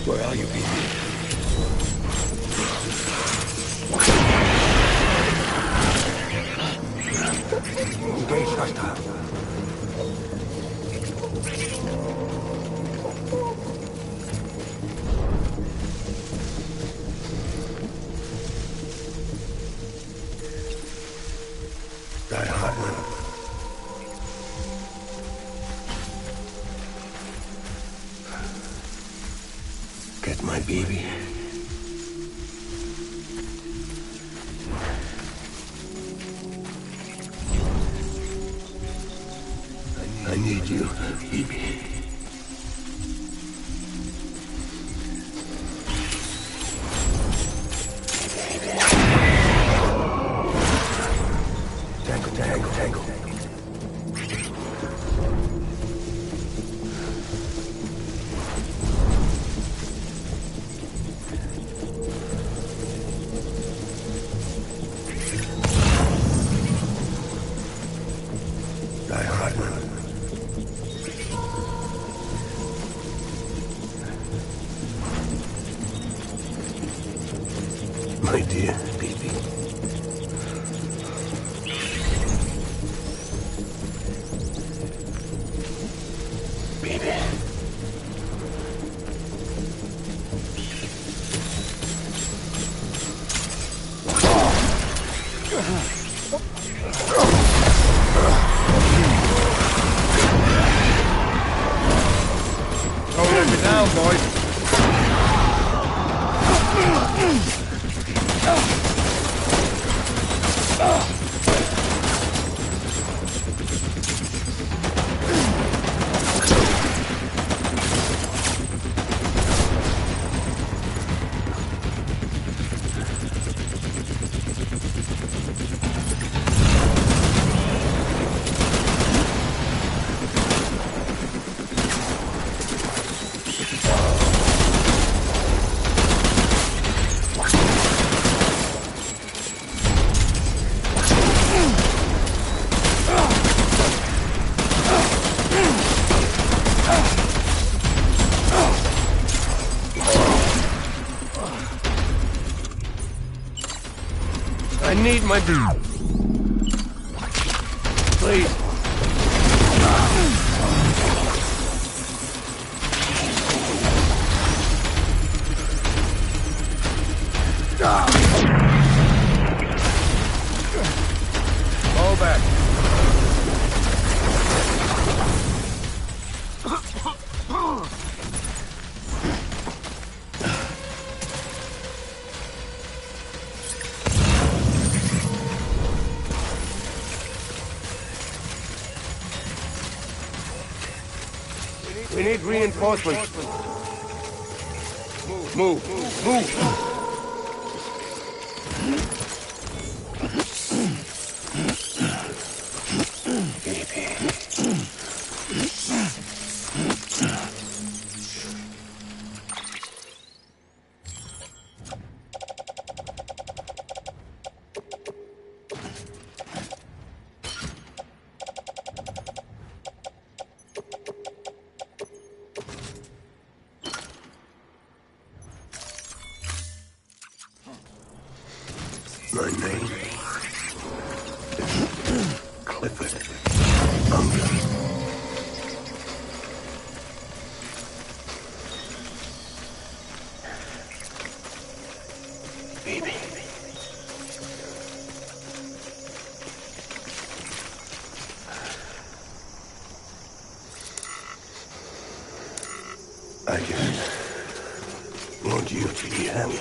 Where are you, baby? Engage hostile. Die hard now. Get my baby. I need you, baby. Tangle, tangle, tangle. Die hard now. My dear baby. Baby. Oh, let me down, boys. I need my dude. Please. Fall back. We need reinforcements. Move. My name Clifford Unger. Baby. I just want you to be happy.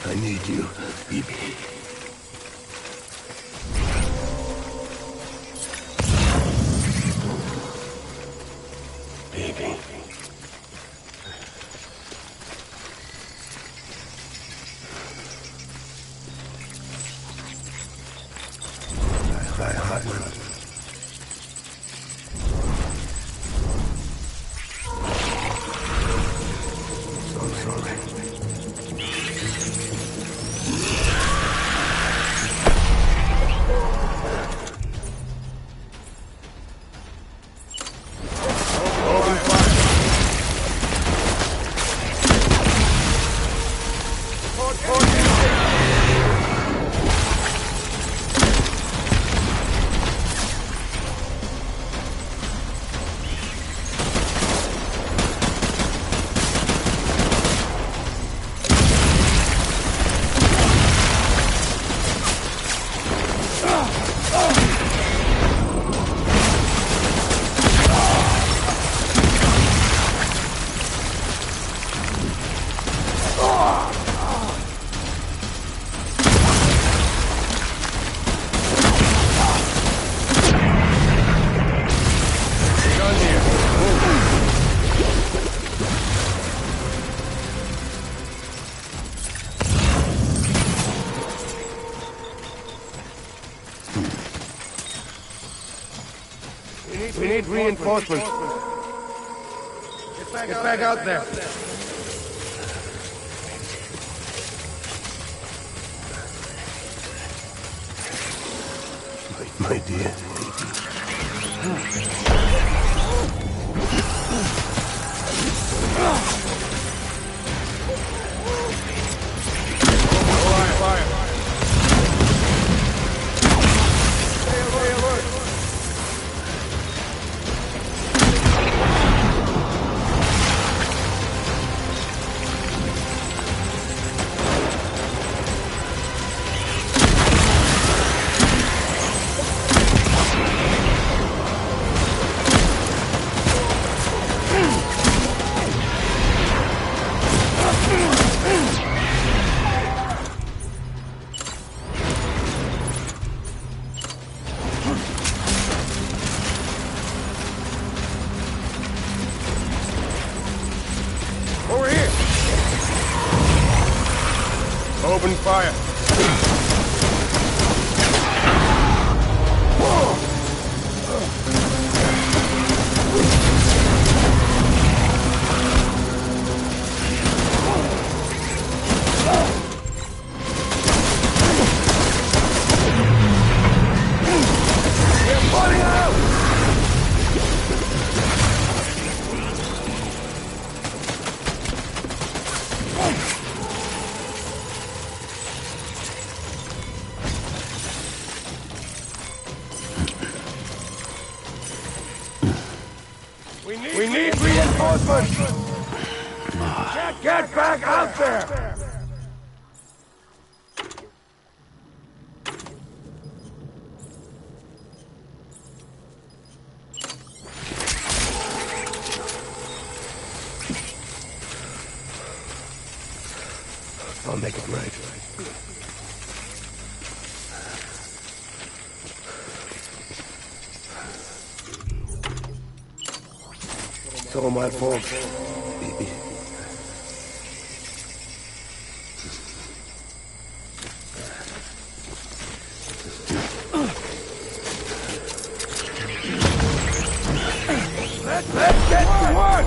I need you, baby. Baby. We need reinforcements. Get back out there. My dear. Fire. Stay alert. Over here! Open fire! They're flooding out! We need reinforcements! Get back out there! I'll make it right. It's all my fault. Baby. Let's get to work!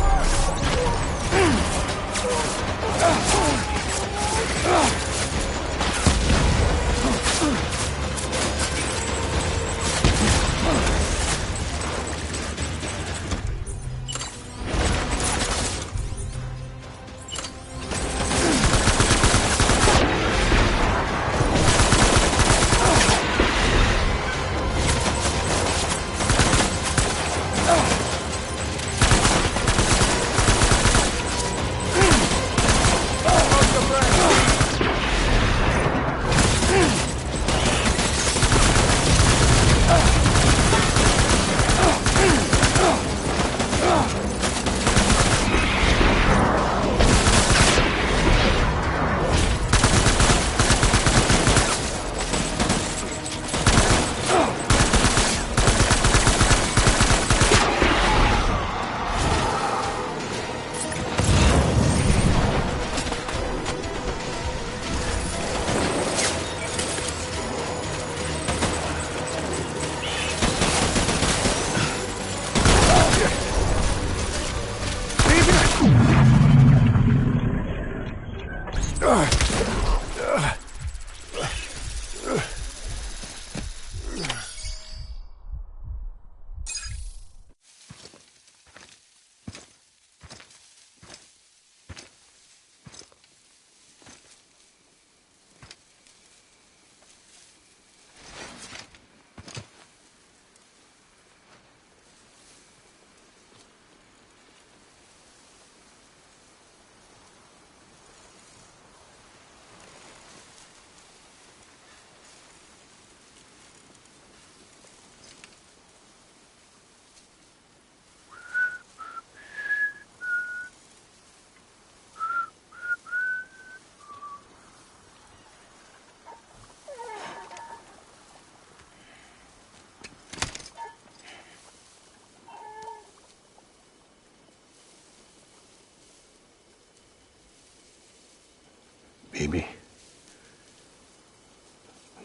Baby,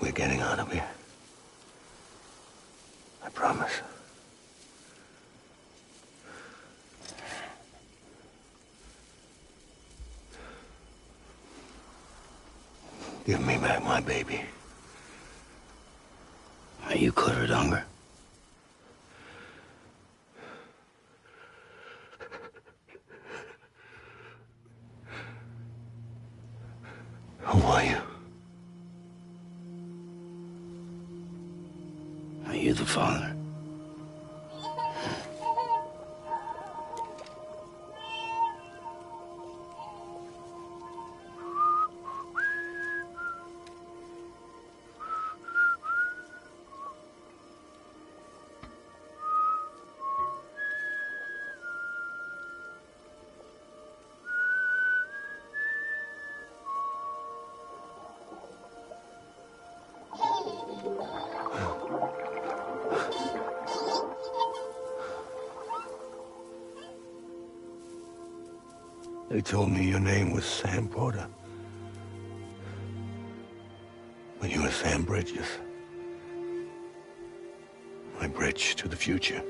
we're getting out of here. I promise. Give me back my baby. Are you clear with hunger? Who are you? Are you the father? They told me your name was Sam Porter. But you were Sam Bridges. My bridge to the future.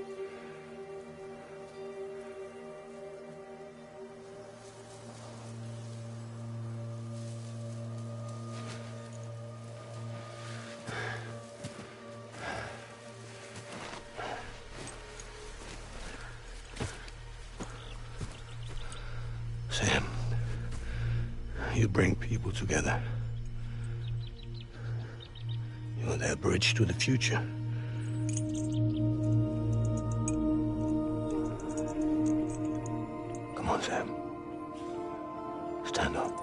Sam, you bring people together. You're their bridge to the future. Come on, Sam. Stand up.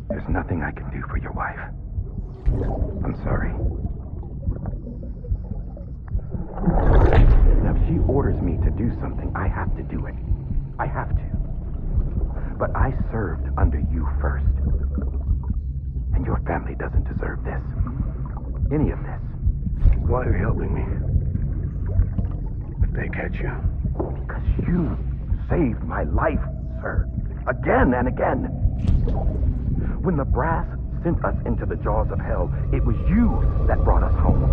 There's nothing I can do for your wife. I'm sorry. Now, if she orders me to do something, I have to do it. I have to. But I served under you first. And your family doesn't deserve this. Any of this. Why are you helping me? If they catch you. Because you saved my life, sir. Again and again. When the brass sent us into the jaws of hell, it was you that brought us home.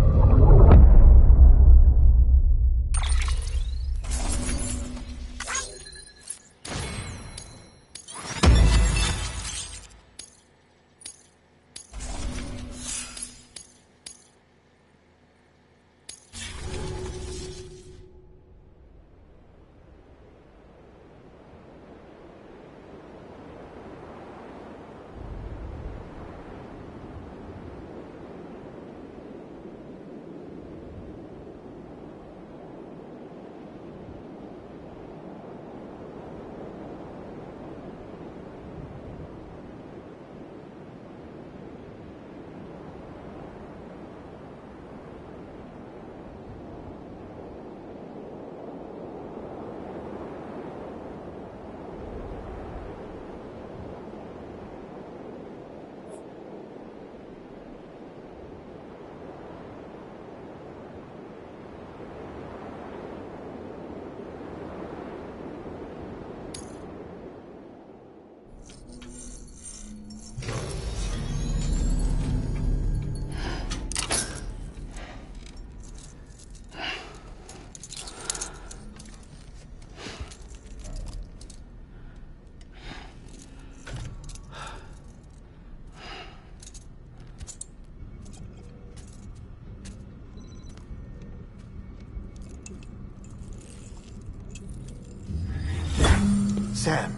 Sam,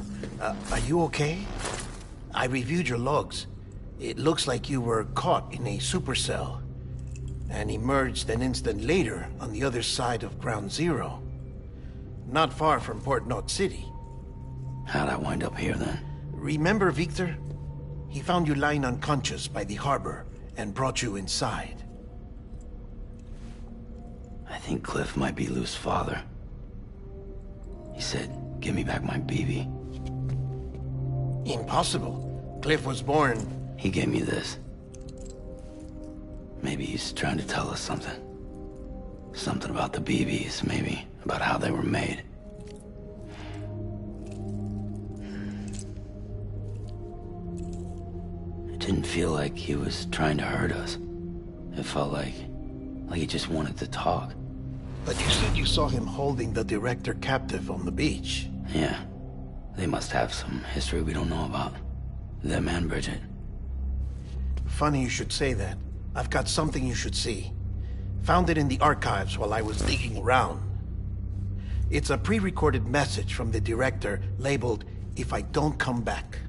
are you okay? I reviewed your logs. It looks like you were caught in a supercell and emerged an instant later on the other side of Ground Zero. Not far from Port Knot City. How'd I wind up here then? Remember Victor? He found you lying unconscious by the harbor and brought you inside. I think Cliff might be Lou's father. He said, give me back my BB. Impossible. Cliff was born... He gave me this. Maybe he's trying to tell us something. Something about the BBs, maybe. About how they were made. It didn't feel like he was trying to hurt us. It felt like he just wanted to talk. But you said you saw him holding the director captive on the beach. Yeah. They must have some history we don't know about. Them and Bridget. Funny you should say that. I've got something you should see. Found it in the archives while I was digging around. It's a pre-recorded message from the director labeled, "If I don't come back."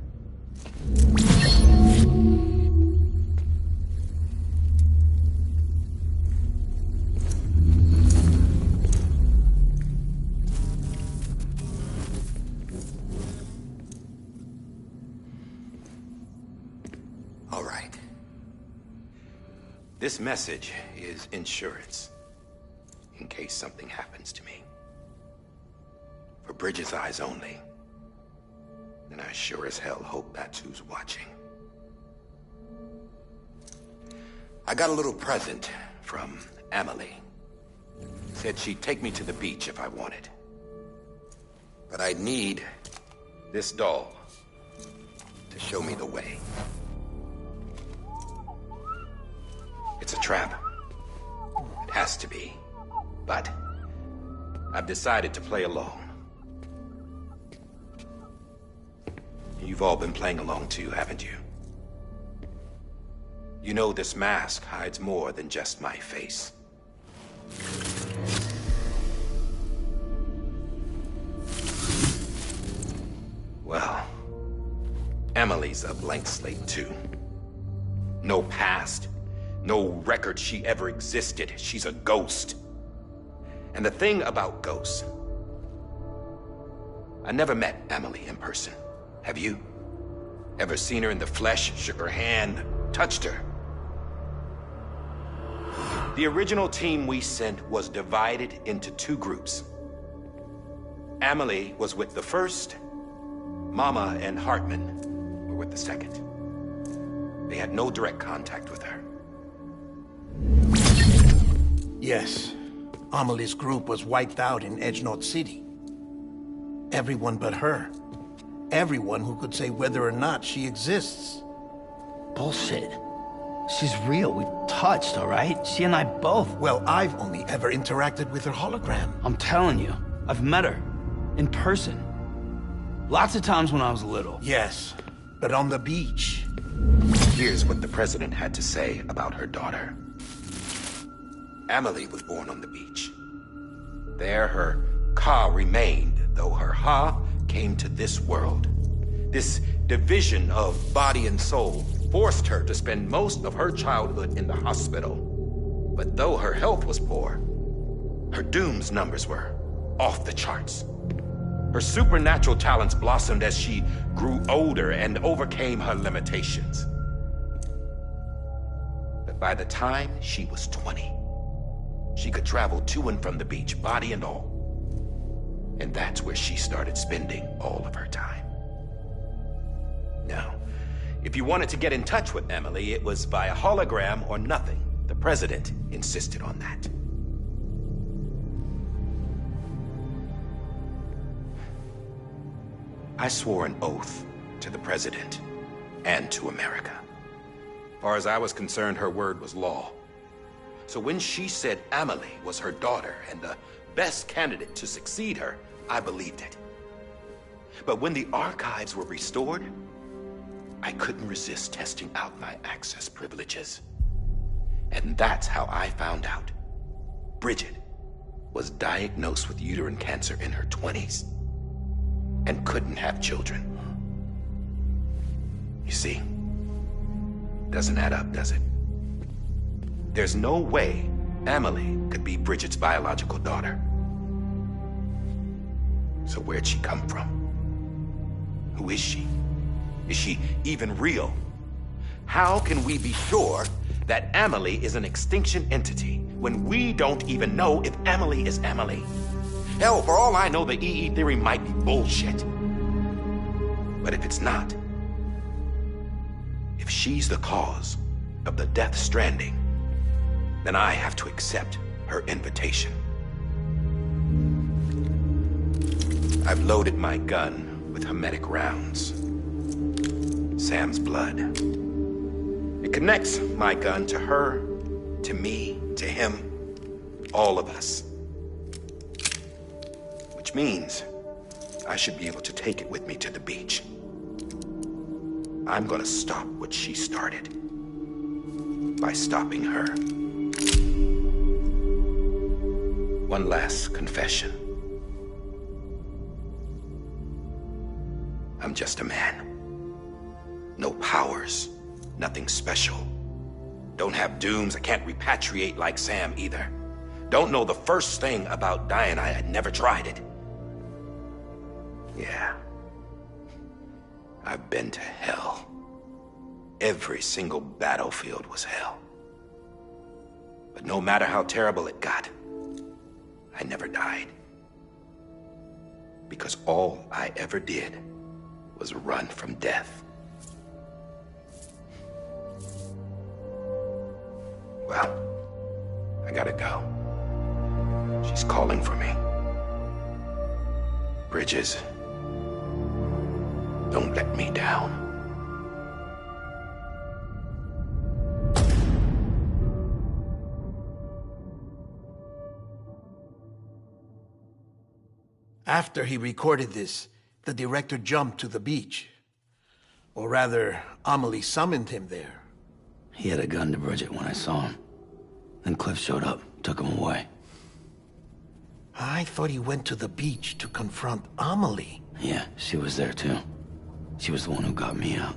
All right. This message is insurance, in case something happens to me. For Bridget's eyes only. And I sure as hell hope that's who's watching. I got a little present from Emily. Said she'd take me to the beach if I wanted. But I'd need this doll to show me the way. It's a trap. It has to be. But I've decided to play along. You've all been playing along too, haven't you? You know this mask hides more than just my face. Well, Emily's a blank slate too. No past. No record she ever existed. She's a ghost. And the thing about ghosts... I never met Emily in person. Have you? Ever seen her in the flesh, shook her hand, touched her? The original team we sent was divided into two groups. Emily was with the first. Mama and Hartman were with the second. They had no direct contact with her. Yes. Amelie's group was wiped out in Edge Knot City. Everyone but her. Everyone who could say whether or not she exists. Bullshit. She's real. We've touched, all right? She and I both. Well, I've only ever interacted with her hologram. I'm telling you, I've met her. In person. Lots of times when I was little. Yes, but on the beach. Here's what the president had to say about her daughter. Emily was born on the beach. There her Ka remained, though her Ha came to this world. This division of body and soul forced her to spend most of her childhood in the hospital. But though her health was poor, her Doom's numbers were off the charts. Her supernatural talents blossomed as she grew older and overcame her limitations. But by the time she was 20, she could travel to and from the beach, body and all. And that's where she started spending all of her time. Now, if you wanted to get in touch with Emily, it was via hologram or nothing. The president insisted on that. I swore an oath to the president and to America. As far as I was concerned, her word was law. So when she said Emily was her daughter and the best candidate to succeed her, I believed it. But when the archives were restored, I couldn't resist testing out my access privileges. And that's how I found out Bridget was diagnosed with uterine cancer in her 20s. and couldn't have children. You see, doesn't add up, does it? There's no way Amelie could be Bridget's biological daughter. So where'd she come from? Who is she? Is she even real? How can we be sure that Amelie is an extinction entity when we don't even know if Amelie is Amelie? Hell, for all I know, the EE theory might be bullshit. But if it's not, if she's the cause of the Death Stranding, then I have to accept her invitation. I've loaded my gun with hermetic rounds. Sam's blood. It connects my gun to her, to me, to him, all of us. Which means I should be able to take it with me to the beach. I'm gonna stop what she started by stopping her. One last confession. I'm just a man. No powers, nothing special. Don't have dooms, I can't repatriate like Sam either. Don't know the first thing about dying, I had never tried it. Yeah. I've been to hell. Every single battlefield was hell. But no matter how terrible it got, I never died. Because all I ever did was run from death. Well, I gotta go. She's calling for me. Bridges, don't let me down. After he recorded this, the director jumped to the beach. Or rather, Amelie summoned him there. He had a gun to Bridget when I saw him. Then Cliff showed up, took him away. I thought he went to the beach to confront Amelie. Yeah, she was there too. She was the one who got me out.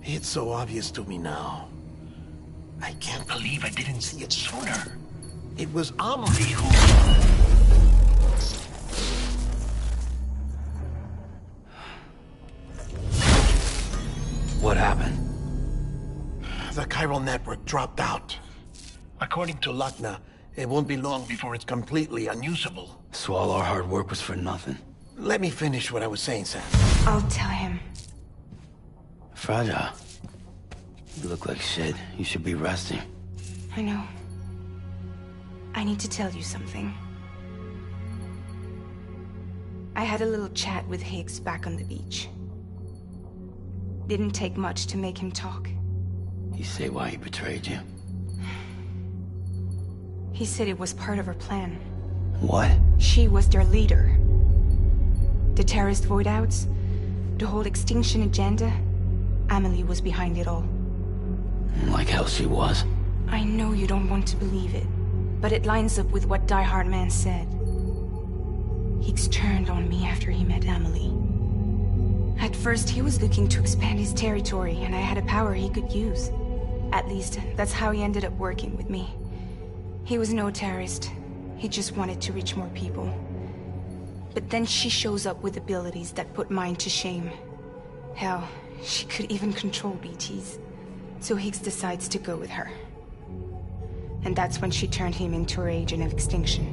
It's so obvious to me now. I can't believe I didn't see it sooner. It was Amelie who... What happened? The chiral network dropped out. According to Lakna, it won't be long before it's completely unusable. So all our hard work was for nothing. Let me finish what I was saying, Sam. I'll tell him. Fragile. You look like shit. You should be resting. I know. I need to tell you something. I had a little chat with Higgs back on the beach. Didn't take much to make him talk. You say why he betrayed you? He said it was part of her plan. What? She was their leader. The terrorist voidouts, the whole extinction agenda, Amelie was behind it all. Like hell she was. I know you don't want to believe it, but it lines up with what Die Hard Man said. Higgs turned on me after he met Amelie. At first, he was looking to expand his territory, and I had a power he could use. At least, that's how he ended up working with me. He was no terrorist. He just wanted to reach more people. But then she shows up with abilities that put mine to shame. Hell, she could even control BTs. So Higgs decides to go with her. And that's when she turned him into her agent of extinction.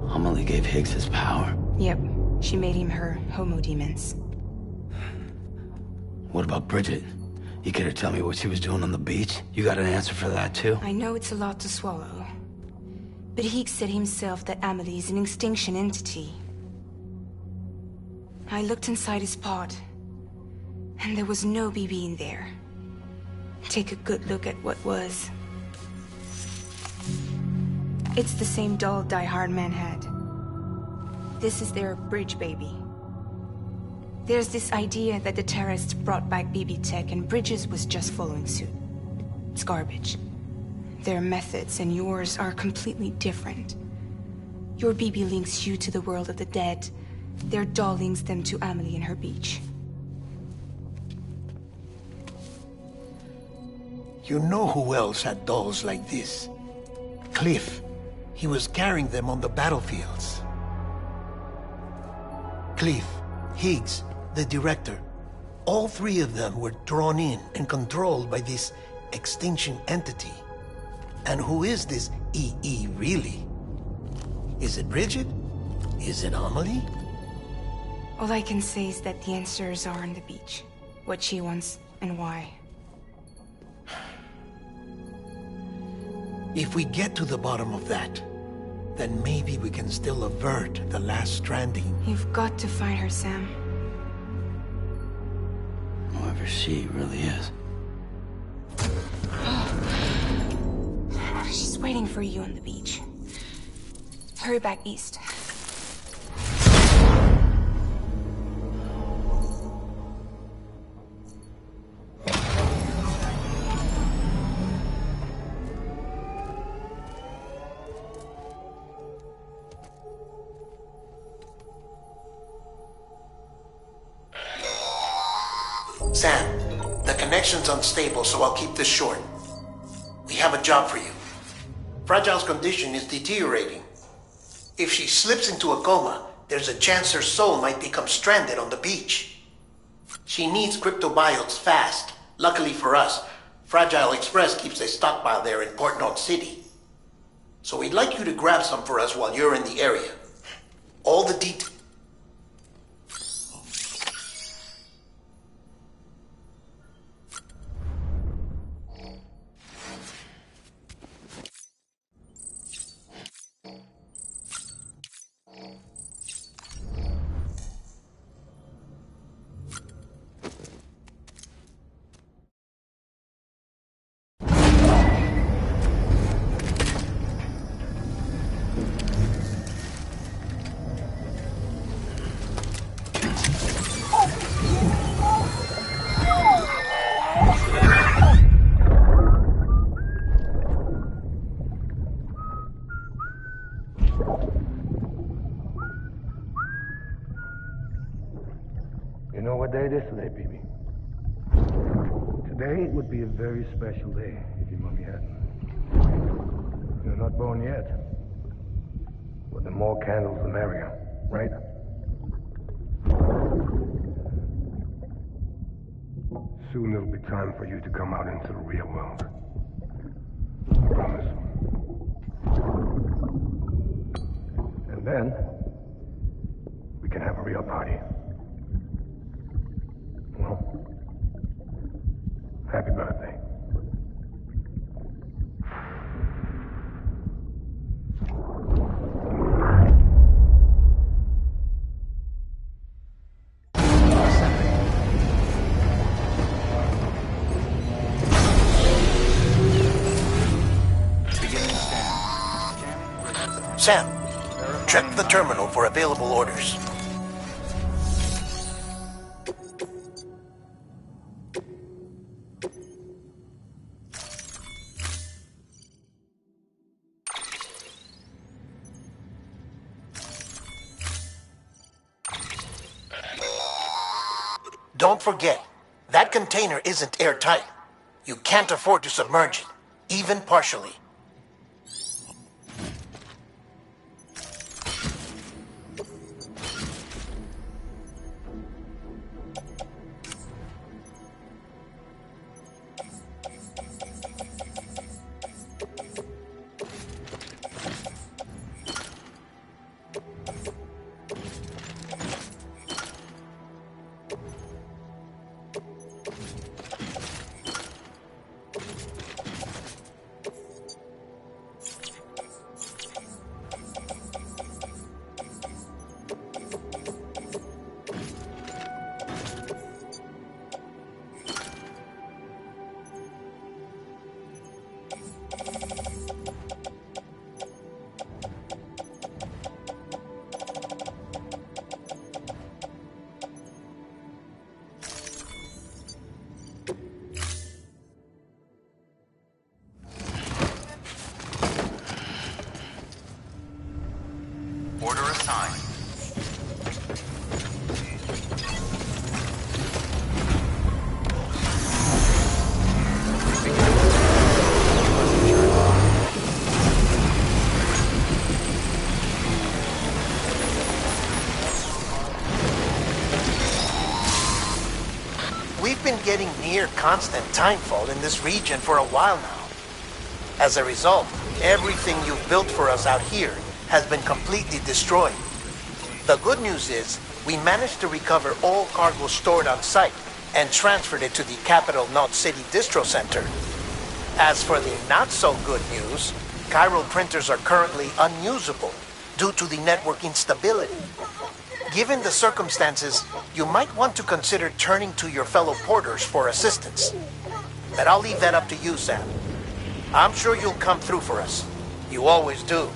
Amelie gave Higgs his power. Yep. She made him her Homo Demens. What about Bridget? You care to tell me what she was doing on the beach? You got an answer for that too? I know it's a lot to swallow. But Higgs said himself that Amelie is an extinction entity. I looked inside his pod, and there was no BB in there. Take a good look at what was. It's the same doll Die Hard Man had. This is their bridge baby. There's this idea that the terrorists brought back BB tech and Bridges was just following suit. It's garbage. Their methods and yours are completely different. Your BB links you to the world of the dead, Their doll links them to Amelie and her beach. You know who else had dolls like this? Cliff. He was carrying them on the battlefields. Cliff, Higgs, the director. All three of them were drawn in and controlled by this extinction entity. And who is this EE really? Is it Bridget? Is it Amelie? All I can say is that the answers are on the beach. What she wants and why. If we get to the bottom of that, then maybe we can still avert the last stranding. You've got to find her, Sam. Whoever she really is. She's waiting for you on the beach. Hurry back east. Sam, the connection's unstable, so I'll keep this short. We have a job for you. Fragile's condition is deteriorating. If she slips into a coma, there's a chance her soul might become stranded on the beach. She needs cryptobiotes fast. Luckily for us, Fragile Express keeps a stockpile there in Port North City. So we'd like you to grab some for us while you're in the area. All the details. You know what day it is today, BB? Today would be a very special day if your mommy hadn't. You're not born yet. But the more candles, the merrier, right? Soon it'll be time for you to come out into the real world. I promise. And then, we can have a real party. Well, happy birthday. Sam, check the terminal for available orders. Don't forget, that container isn't airtight. You can't afford to submerge it, even partially. Order assigned. getting near constant timefall in this region for a while now. As a result, everything you've built for us out here has been completely destroyed. The good news is, we managed to recover all cargo stored on site and transferred it to the Capital Knot City Distro Center. As for the not-so-good news, chiral printers are currently unusable due to the network instability. Given the circumstances, you might want to consider turning to your fellow porters for assistance. But I'll leave that up to you, Sam. I'm sure you'll come through for us. You always do.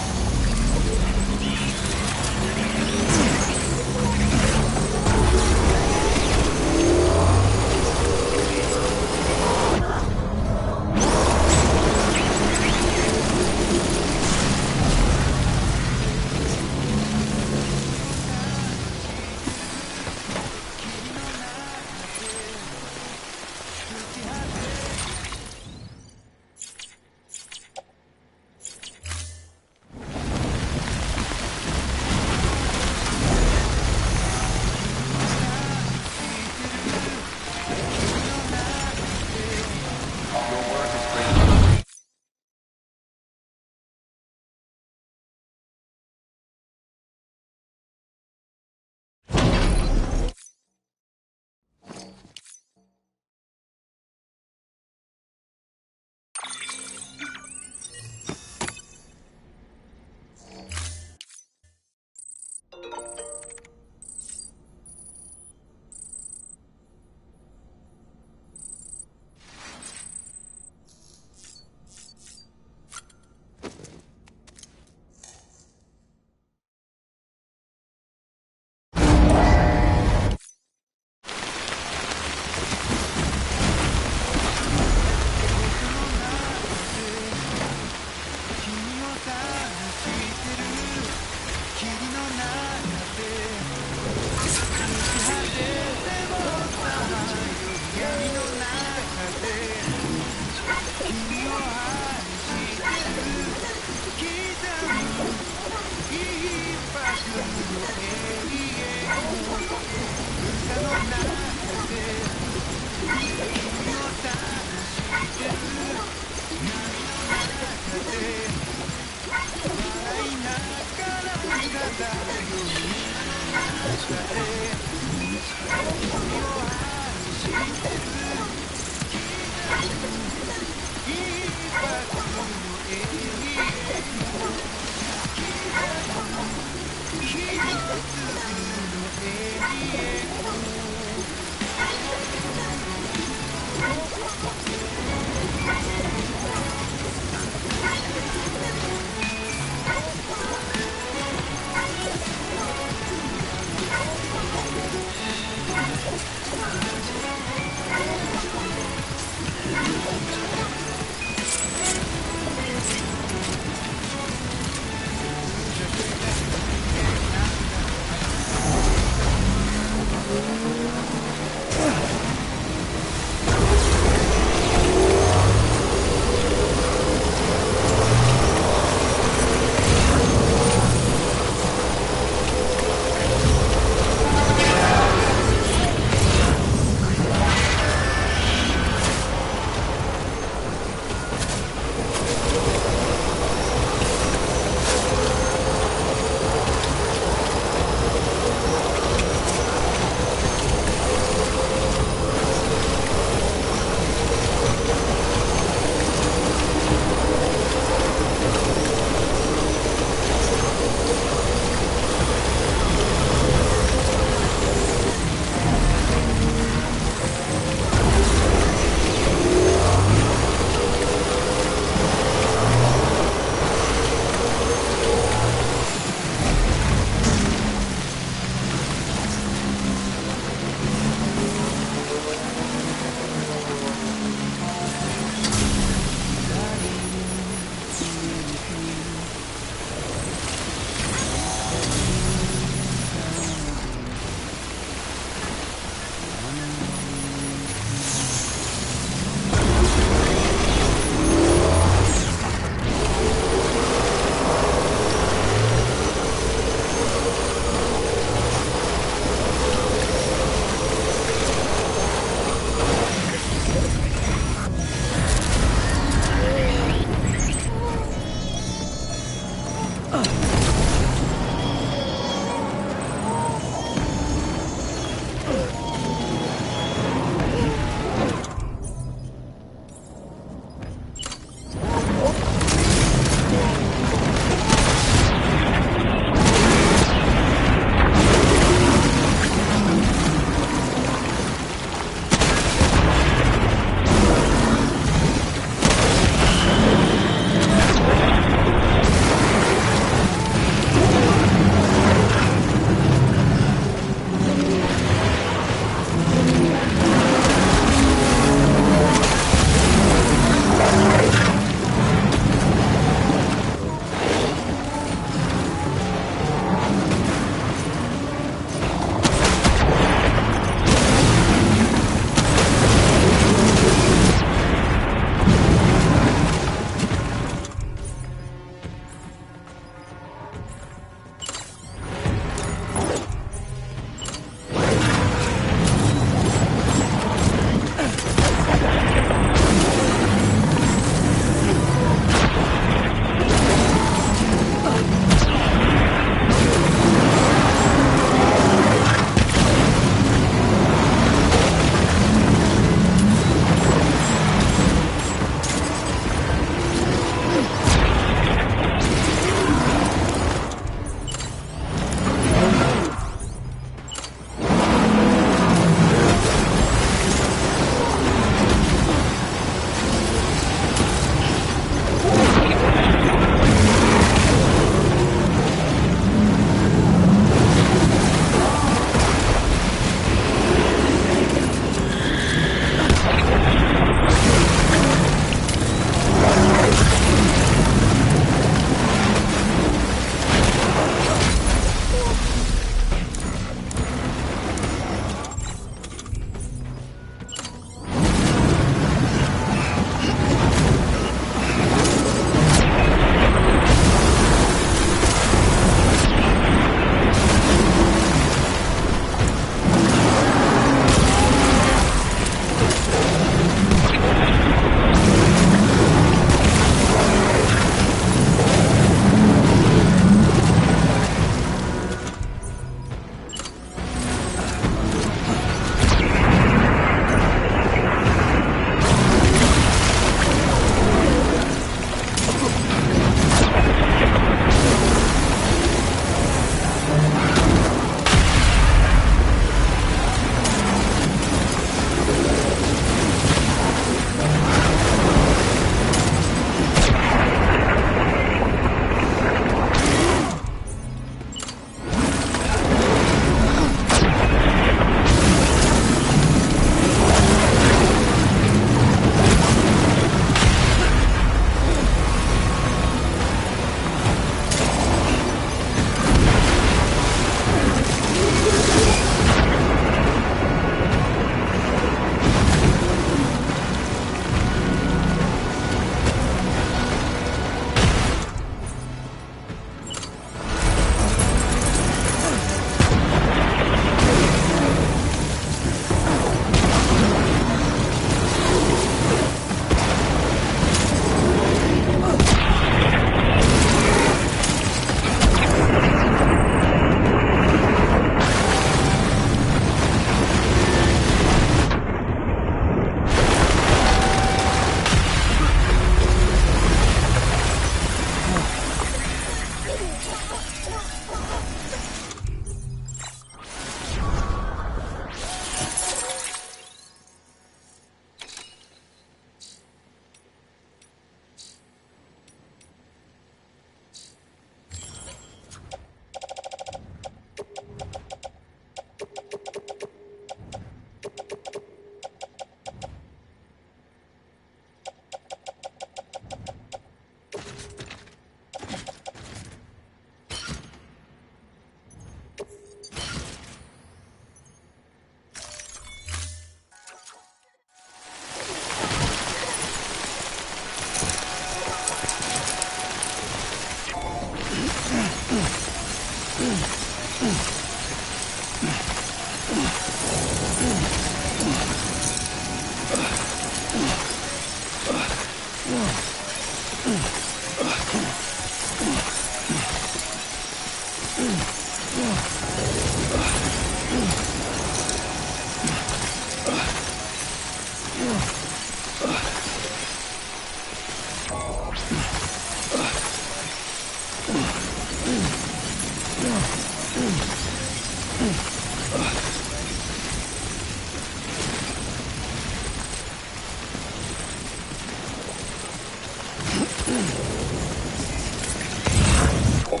Keep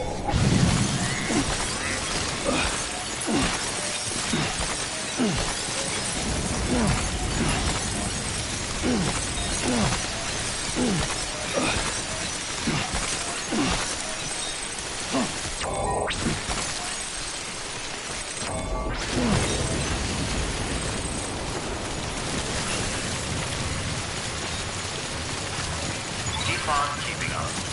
on keeping on.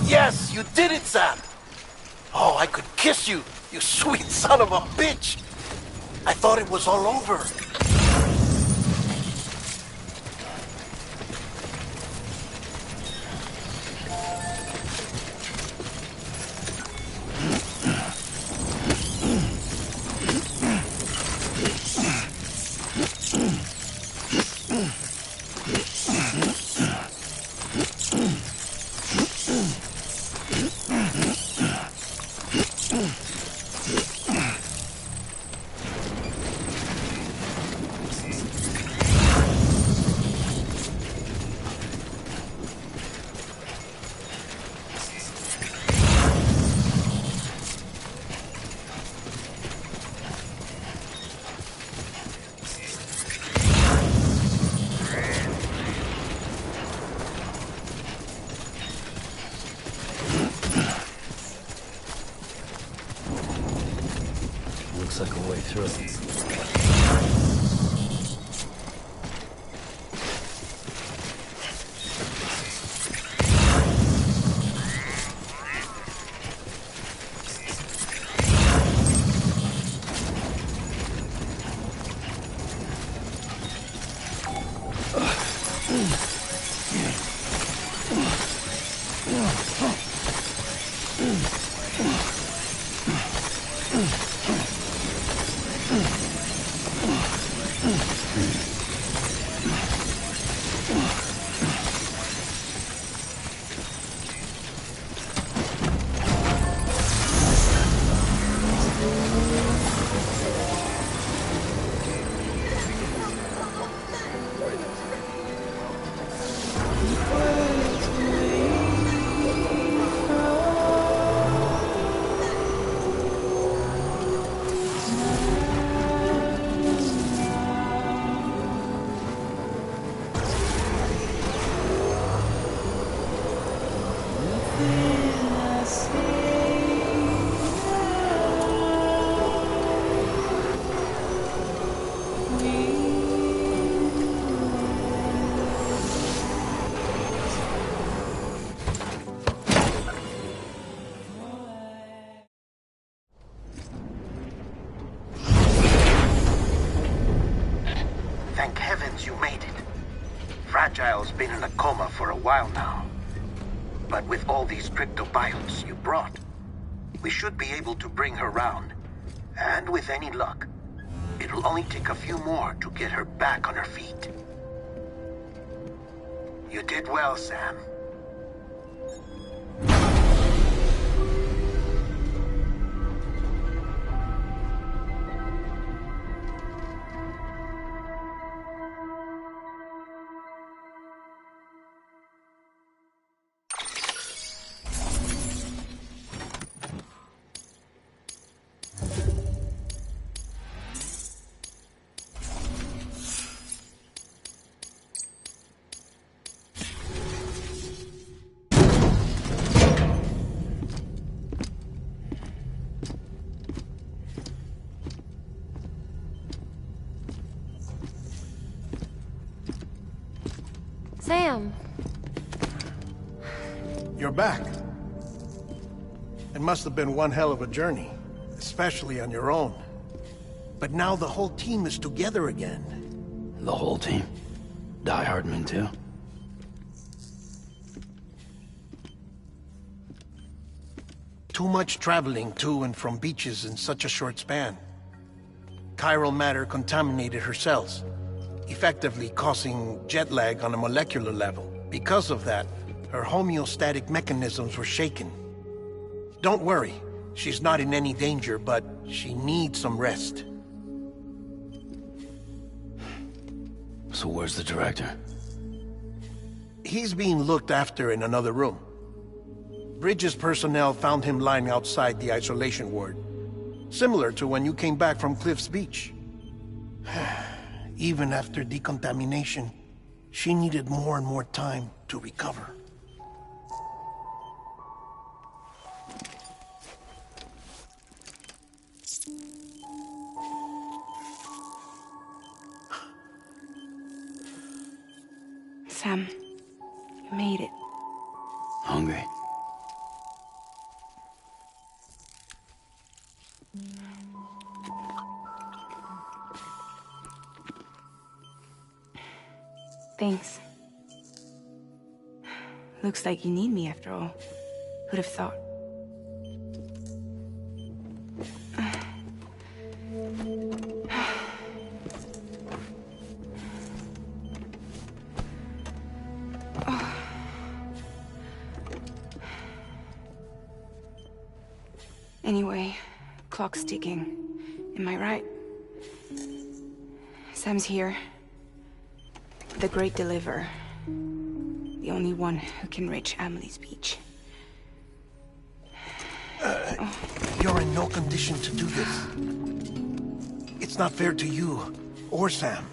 Yes, you did it, Sam! Oh, I could kiss you, you sweet son of a bitch! I thought it was all over. Looks like a way through. Thank heavens you made it. Fragile's been in a coma for a while now. But with all these cryptobiotes you brought, we should be able to bring her round. And with any luck, it'll only take a few more to get her back on her feet. You did well, Sam. Sam. You're back. It must have been one hell of a journey, especially on your own. But now the whole team is together again. The whole team? Die Hardman too? Too much traveling to and from beaches in such a short span. Chiral matter contaminated her cells, effectively causing jet lag on a molecular level. Because of that, her homeostatic mechanisms were shaken. Don't worry, she's not in any danger, but she needs some rest. So where's the director? He's being looked after in another room. Bridges personnel found him lying outside the isolation ward, similar to when you came back from Cliff's Beach. Even after decontamination, she needed more and more time to recover. Sam, you made it. Hungry? Thanks. Looks like you need me after all. Who'd have thought? Anyway, clock's ticking. Am I right? Sam's here. The Great Deliverer. The only one who can reach Amelie's beach. You're in no condition to do this. It's not fair to you, or Sam.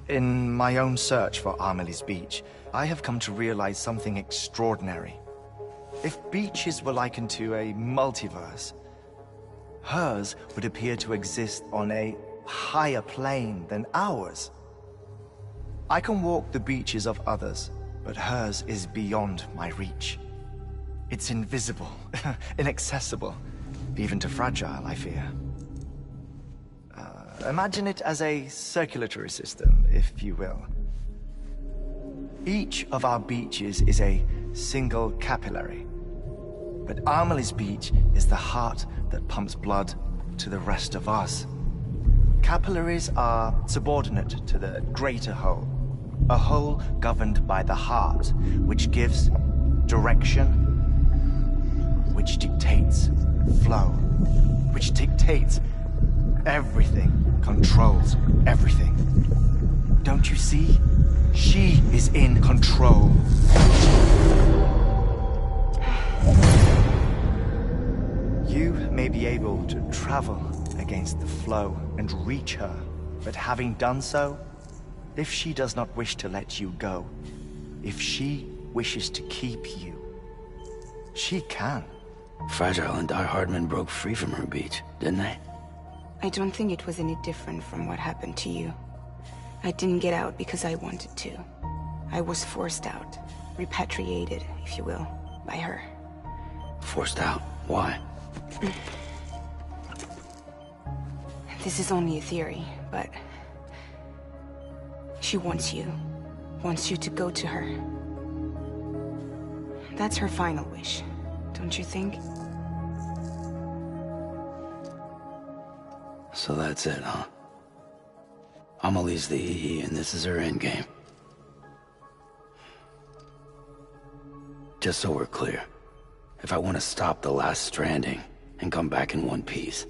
In my own search for Amelie's beach, I have come to realize something extraordinary. If beaches were likened to a multiverse, hers would appear to exist on a higher plane than ours. I can walk the beaches of others, but hers is beyond my reach. It's invisible, inaccessible, even to Fragile, I fear. Imagine it as a circulatory system, if you will. Each of our beaches is a single capillary. But Amelie's beach is the heart that pumps blood to the rest of us. Capillaries are subordinate to the greater whole. A whole governed by the heart, which gives direction, which dictates flow, which dictates everything, controls everything. Don't you see? She is in control. You may be able to travel against the flow and reach her, but having done so, if she does not wish to let you go, if she wishes to keep you, she can. Fragile and Die Hardman broke free from her beach, didn't they? I don't think it was any different from what happened to you. I didn't get out because I wanted to. I was forced out. Repatriated, if you will, by her. Forced out? Why? This is only a theory, but... she wants you. Wants you to go to her. That's her final wish, don't you think? So that's it, huh? Amelie's the EE, and this is her endgame. Just so we're clear, if I want to stop the last stranding and come back in one piece,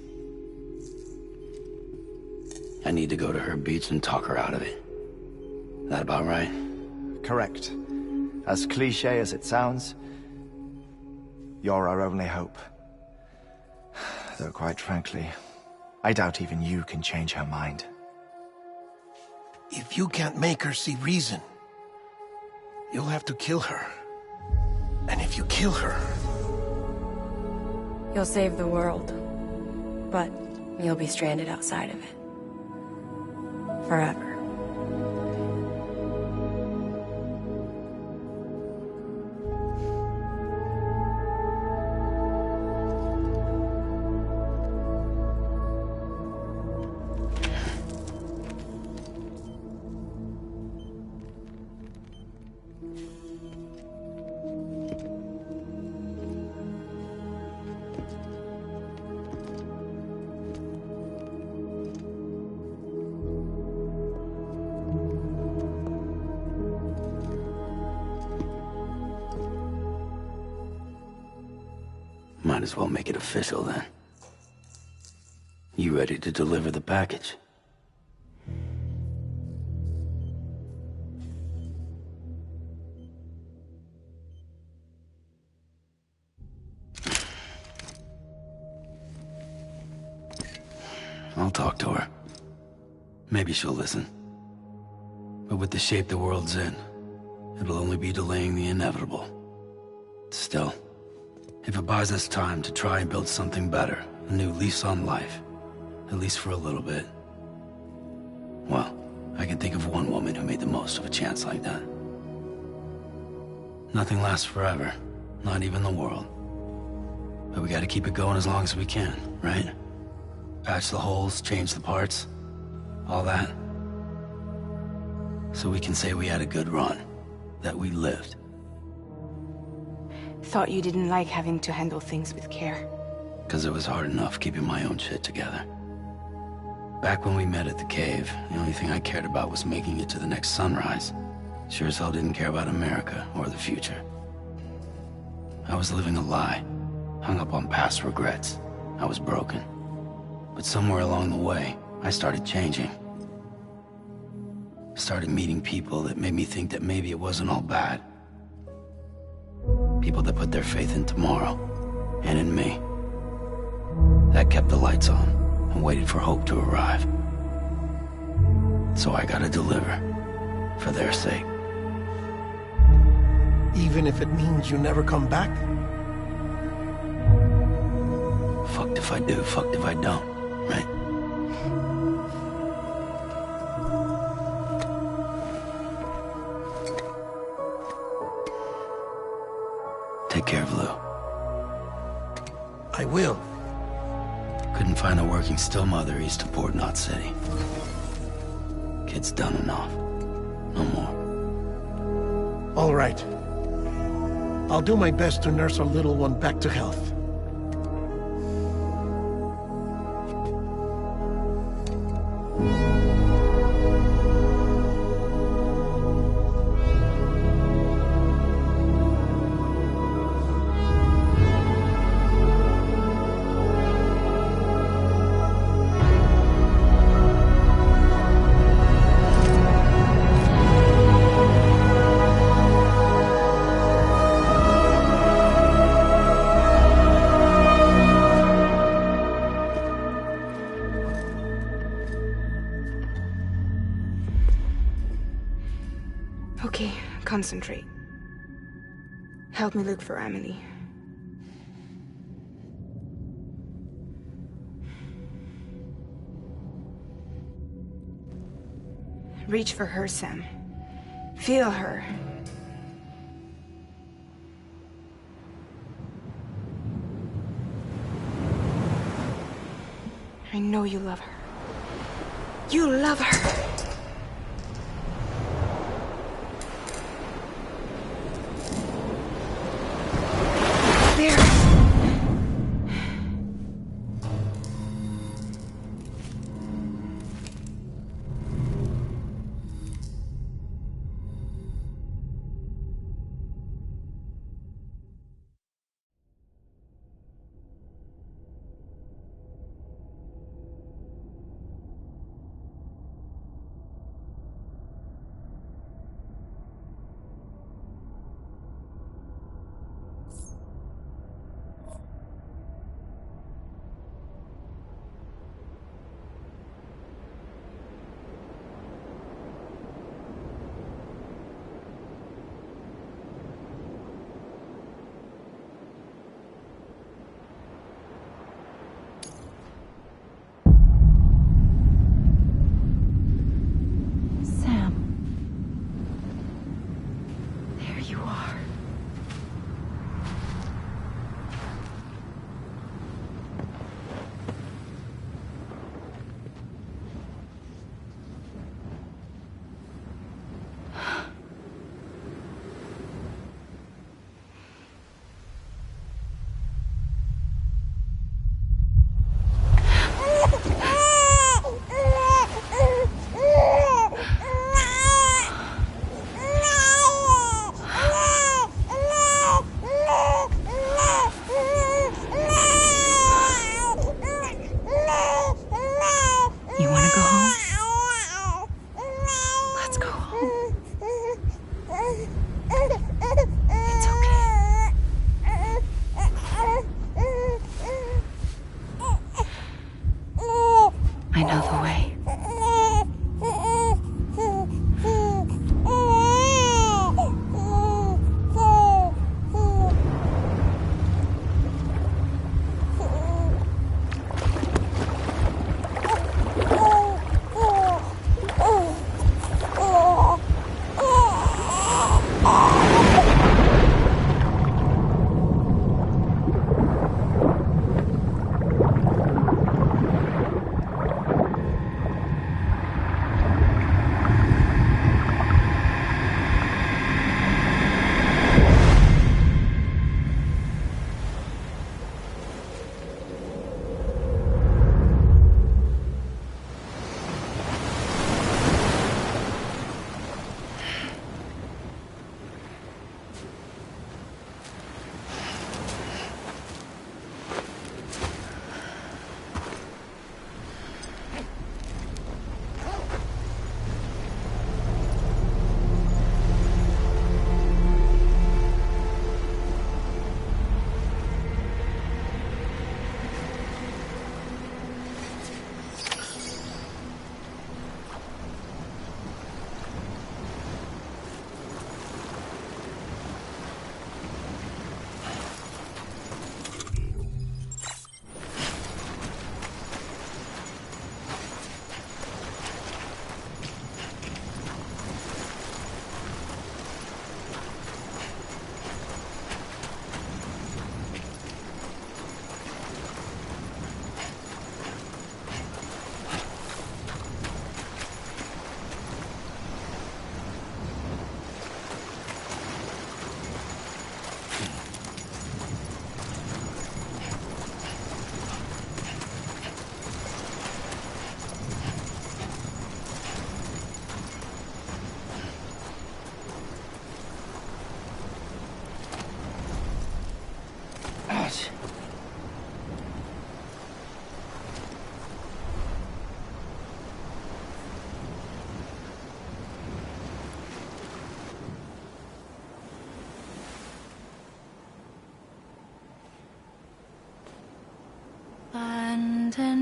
I need to go to her beach and talk her out of it. That about right? Correct. As cliché as it sounds, you're our only hope. Though quite frankly, I doubt even you can change her mind. If you can't make her see reason, you'll have to kill her. And if you kill her... You'll save the world, but you'll be stranded outside of it. Forever. Might as well make it official then. You ready to deliver the package? I'll talk to her. Maybe she'll listen. But with the shape the world's in, it'll only be delaying the inevitable. Still, if it buys us time to try and build something better, a new lease on life, at least for a little bit, well, I can think of one woman who made the most of a chance like that. Nothing lasts forever, not even the world. But we gotta keep it going as long as we can, right? Patch the holes, change the parts, all that. So we can say we had a good run. That we lived. Thought you didn't like having to handle things with care. Because it was hard enough keeping my own shit together. Back when we met at the cave, the only thing I cared about was making it to the next sunrise. Sure as hell didn't care about America or the future. I was living a lie, hung up on past regrets. I was broken. But somewhere along the way, I started changing. Started meeting people that made me think that maybe it wasn't all bad. People that put their faith in tomorrow, and in me. That kept the lights on, and waited for hope to arrive. So I gotta deliver, for their sake. Even if it means you never come back? Fucked if I do, fucked if I don't, right? Take care of Lou. I will. Couldn't find a working still mother east of Port Knot City. Kid's done enough. No more. All right. I'll do my best to nurse our little one back to health. Okay, concentrate. Help me look for Emily. Reach for her, Sam. Feel her. I know you love her. You love her! There!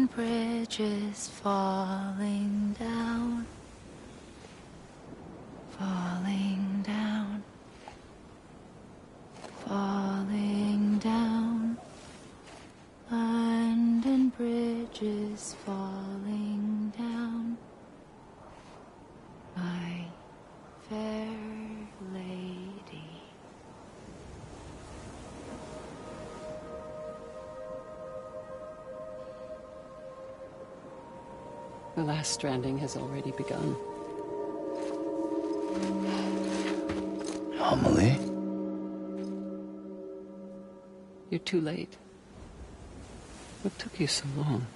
and bridges falling down, falling down, falling down. London Bridge is falling down, my fair lady. The last stranding has already begun. Amelie? You're too late. What took you so long?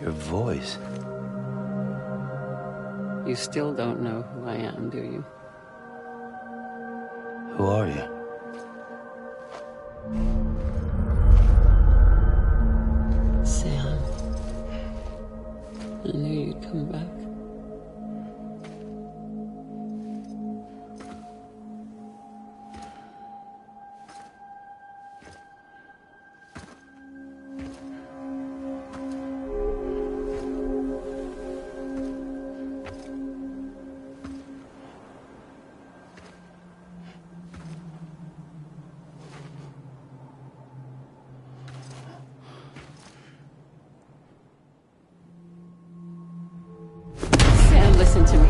Your voice. You still don't know who I am, do you? Who are you? Sam. I knew you'd come back. Listen to me.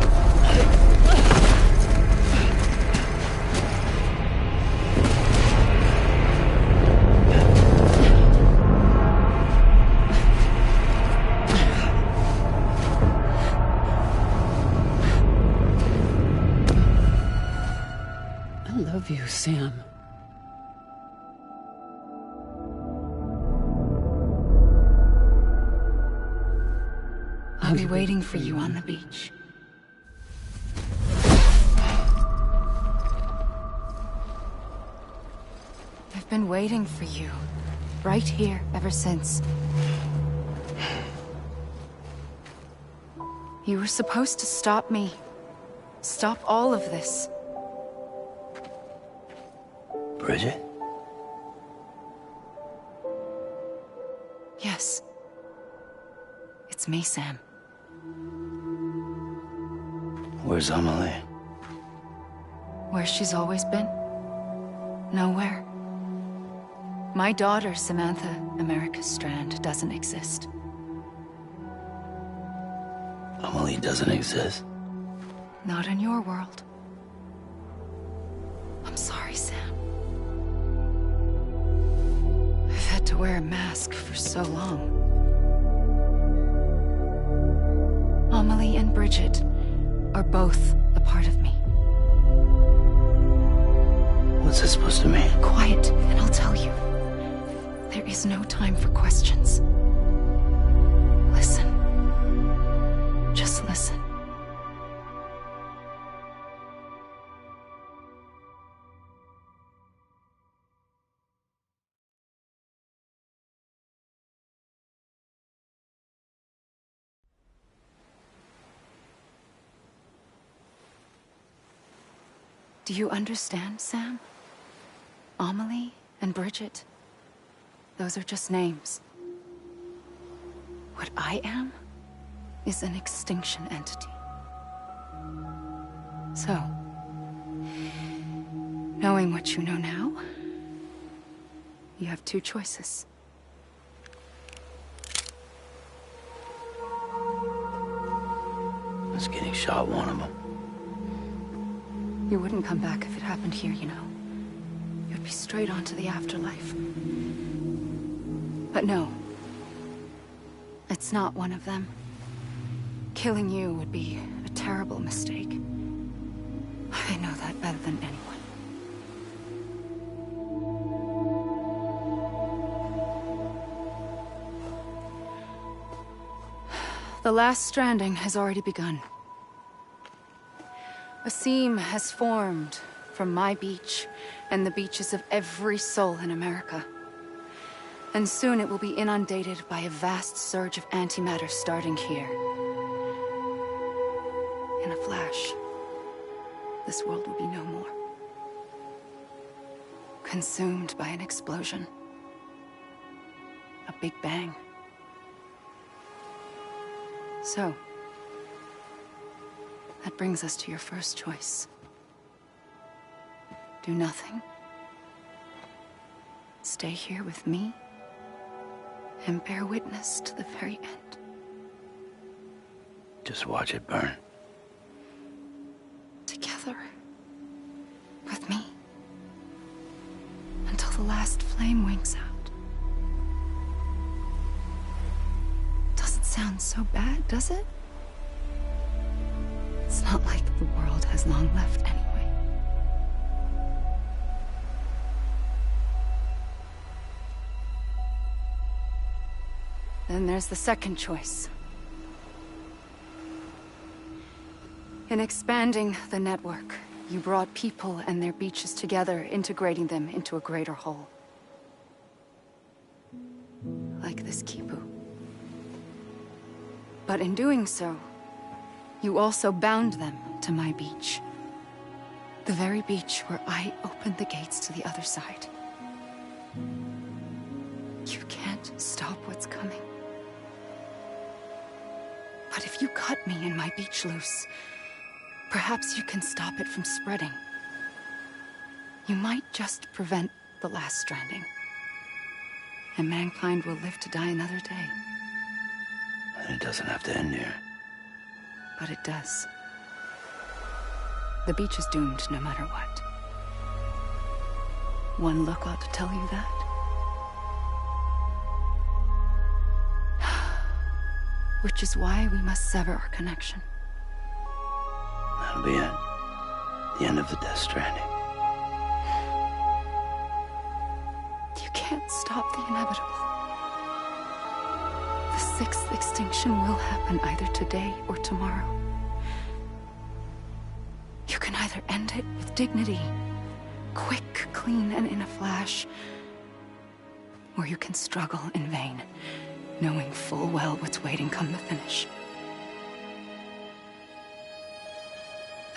I love you, Sam. I'll be waiting for you on the beach. I've been waiting for you, right here, ever since. You were supposed to stop me. Stop all of this. Bridget? Yes. It's me, Sam. Where's Amelie? Where she's always been. Nowhere. My daughter, Samantha America Strand, doesn't exist. Amelie doesn't exist? Not in your world. I'm sorry, Sam. I've had to wear a mask for so long. Amelie and Bridget are both a part of me. What's this supposed to mean? Quiet, and I'll tell you. There is no time for questions. Listen. Just listen. Do you understand, Sam? Amelie and Bridget, those are just names. What I am is an extinction entity. So, knowing what you know now, you have two choices. Is getting shot one of them? You wouldn't come back if it happened here, you know. You'd be straight on to the afterlife. But no. It's not one of them. Killing you would be a terrible mistake. I know that better than anyone. The last stranding has already begun. A seam has formed from my beach and the beaches of every soul in America. And soon it will be inundated by a vast surge of antimatter starting here. In a flash, this world will be no more. Consumed by an explosion. A big bang. So, that brings us to your first choice. Do nothing. Stay here with me and bear witness to the very end. Just watch it burn. Together. With me. Until the last flame winks out. Doesn't sound so bad, does it? It's not like the world has long left anyway. Then there's the second choice. In expanding the network, you brought people and their beaches together, integrating them into a greater whole. Like this Kipu. But in doing so, you also bound them to my beach. The very beach where I opened the gates to the other side. You can't stop what's coming. But if you cut me and my beach loose, perhaps you can stop it from spreading. You might just prevent the last stranding. And mankind will live to die another day. And it doesn't have to end here. But it does. The beach is doomed no matter what. One look ought to tell you that. Which is why we must sever our connection. That'll be it. The end of the Death Stranding. You can't stop the inevitable. The sixth extinction will happen either today or tomorrow. You can either end it with dignity, quick, clean, and in a flash, or you can struggle in vain, knowing full well what's waiting come the finish.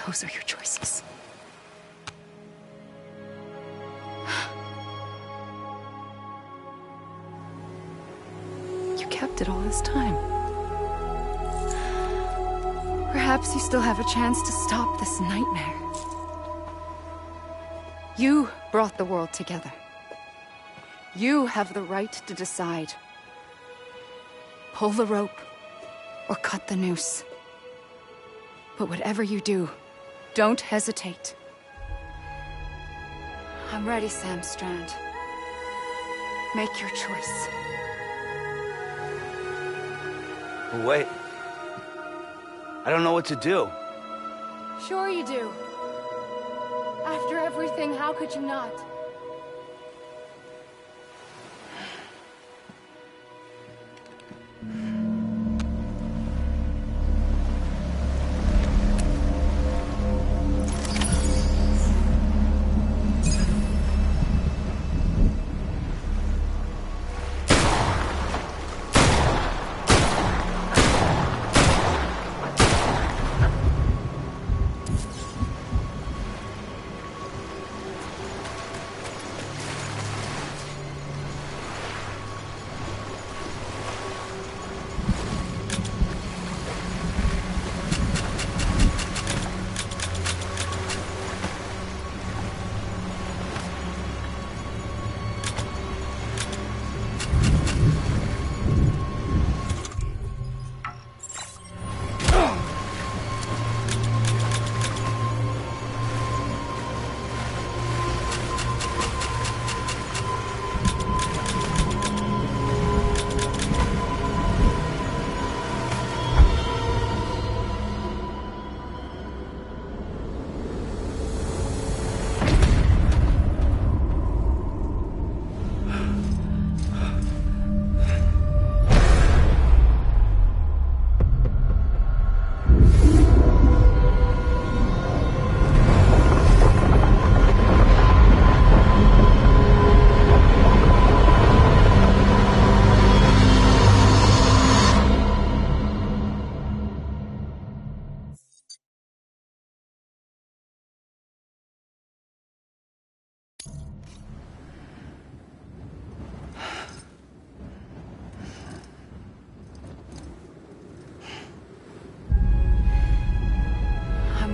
Those are your choices. You kept it all this time. Perhaps you still have a chance to stop this nightmare. You brought the world together. You have the right to decide. Pull the rope or cut the noose. But whatever you do, don't hesitate. I'm ready, Sam Strand. Make your choice. But wait. I don't know what to do. Sure you do. After everything, how could you not?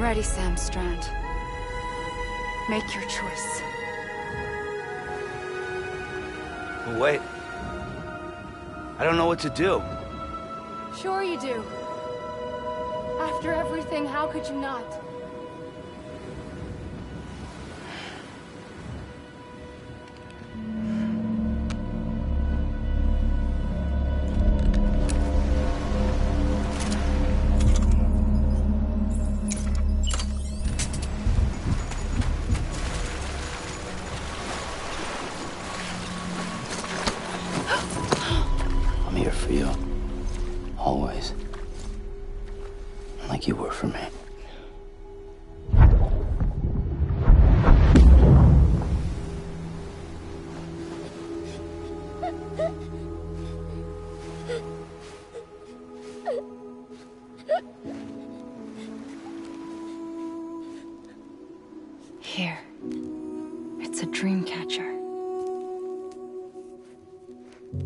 ready, Sam Strand. Make your choice. Wait. I don't know what to do. Sure you do. After everything, how could you not? I'm here for you. Always. Like you were for me. Here. It's a dream catcher.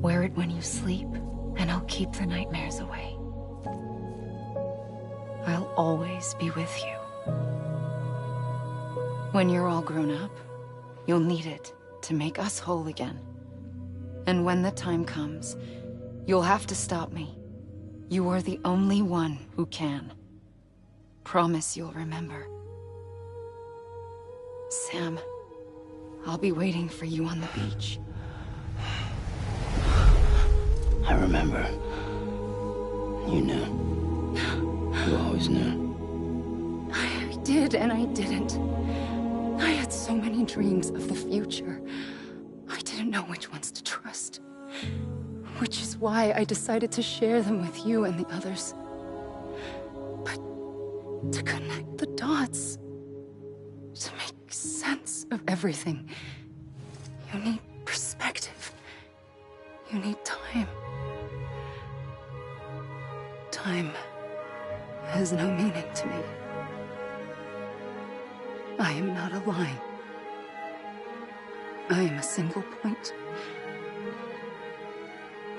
Wear it when you sleep, and I'll keep the nightmares away. I'll always be with you. When you're all grown up, you'll need it to make us whole again. And when the time comes, you'll have to stop me. You are the only one who can. Promise you'll remember. Sam, I'll be waiting for you on the beach. I remember. You knew. You always knew. I did and I didn't. I had so many dreams of the future. I didn't know which ones to trust. Which is why I decided to share them with you and the others. But to connect the dots, to make sense of everything, you need perspective. You need time. Time has no meaning to me. I am not a line. I am a single point.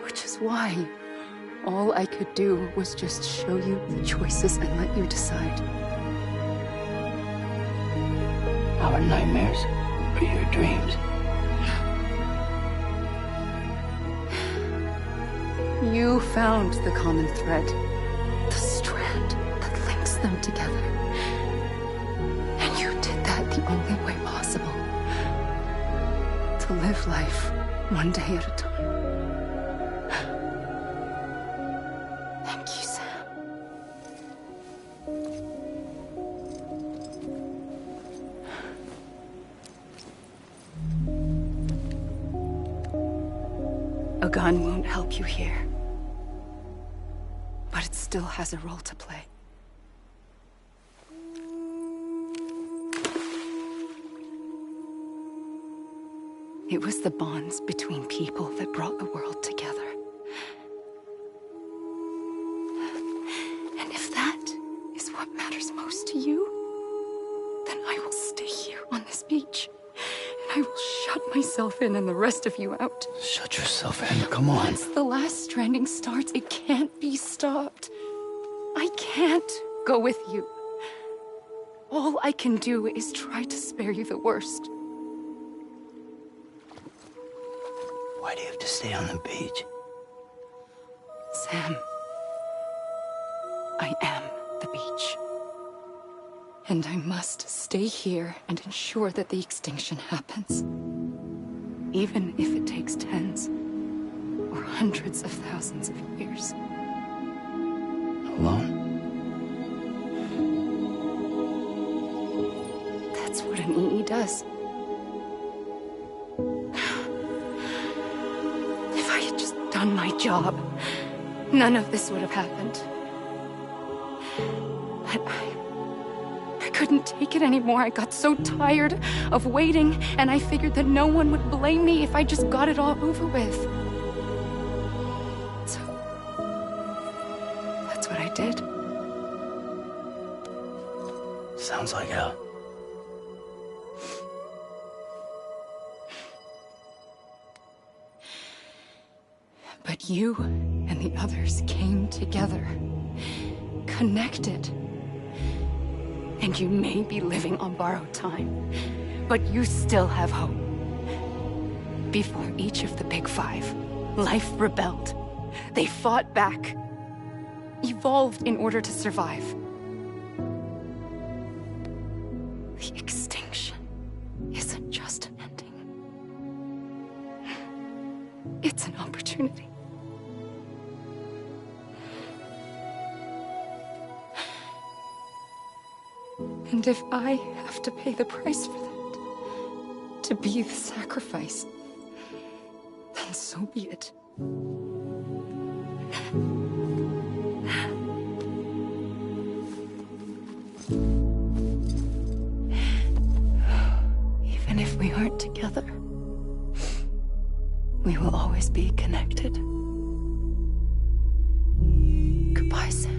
Which is why all I could do was just show you the choices and let you decide. Our nightmares are your dreams. You found the common thread, the strand that links them together. And you did that the only way possible. To live life one day at a time. Thank you, Sam. A gun won't help you here. But it still has a role to play. It was the bonds between people that brought the world together. And if that is what matters most to you, then I will stay here on this beach. And I will shut myself in and the rest of you out. Shut yourself in, come on. Once the last stranding starts, it can't be stopped. I can't go with you. All I can do is try to spare you the worst. Why do you have to stay on the beach? Sam, I am the beach. And I must stay here and ensure that the extinction happens. Even if it takes tens or hundreds of thousands of years. Alone? That's what an EE does. If I had just done my job, none of this would have happened. But I couldn't take it anymore. I got so tired of waiting, and I figured that no one would blame me if I just got it all over with. So, that's what I did. Sounds like hell. But you and the others came together, connected. And you may be living on borrowed time, but you still have hope. Before each of the Big Five, life rebelled. They fought back, evolved in order to survive. The extinction isn't just an ending. It's an opportunity. And if I have to pay the price for that, to be the sacrifice, then so be it. Even if we aren't together, we will always be connected. Goodbye, Sam.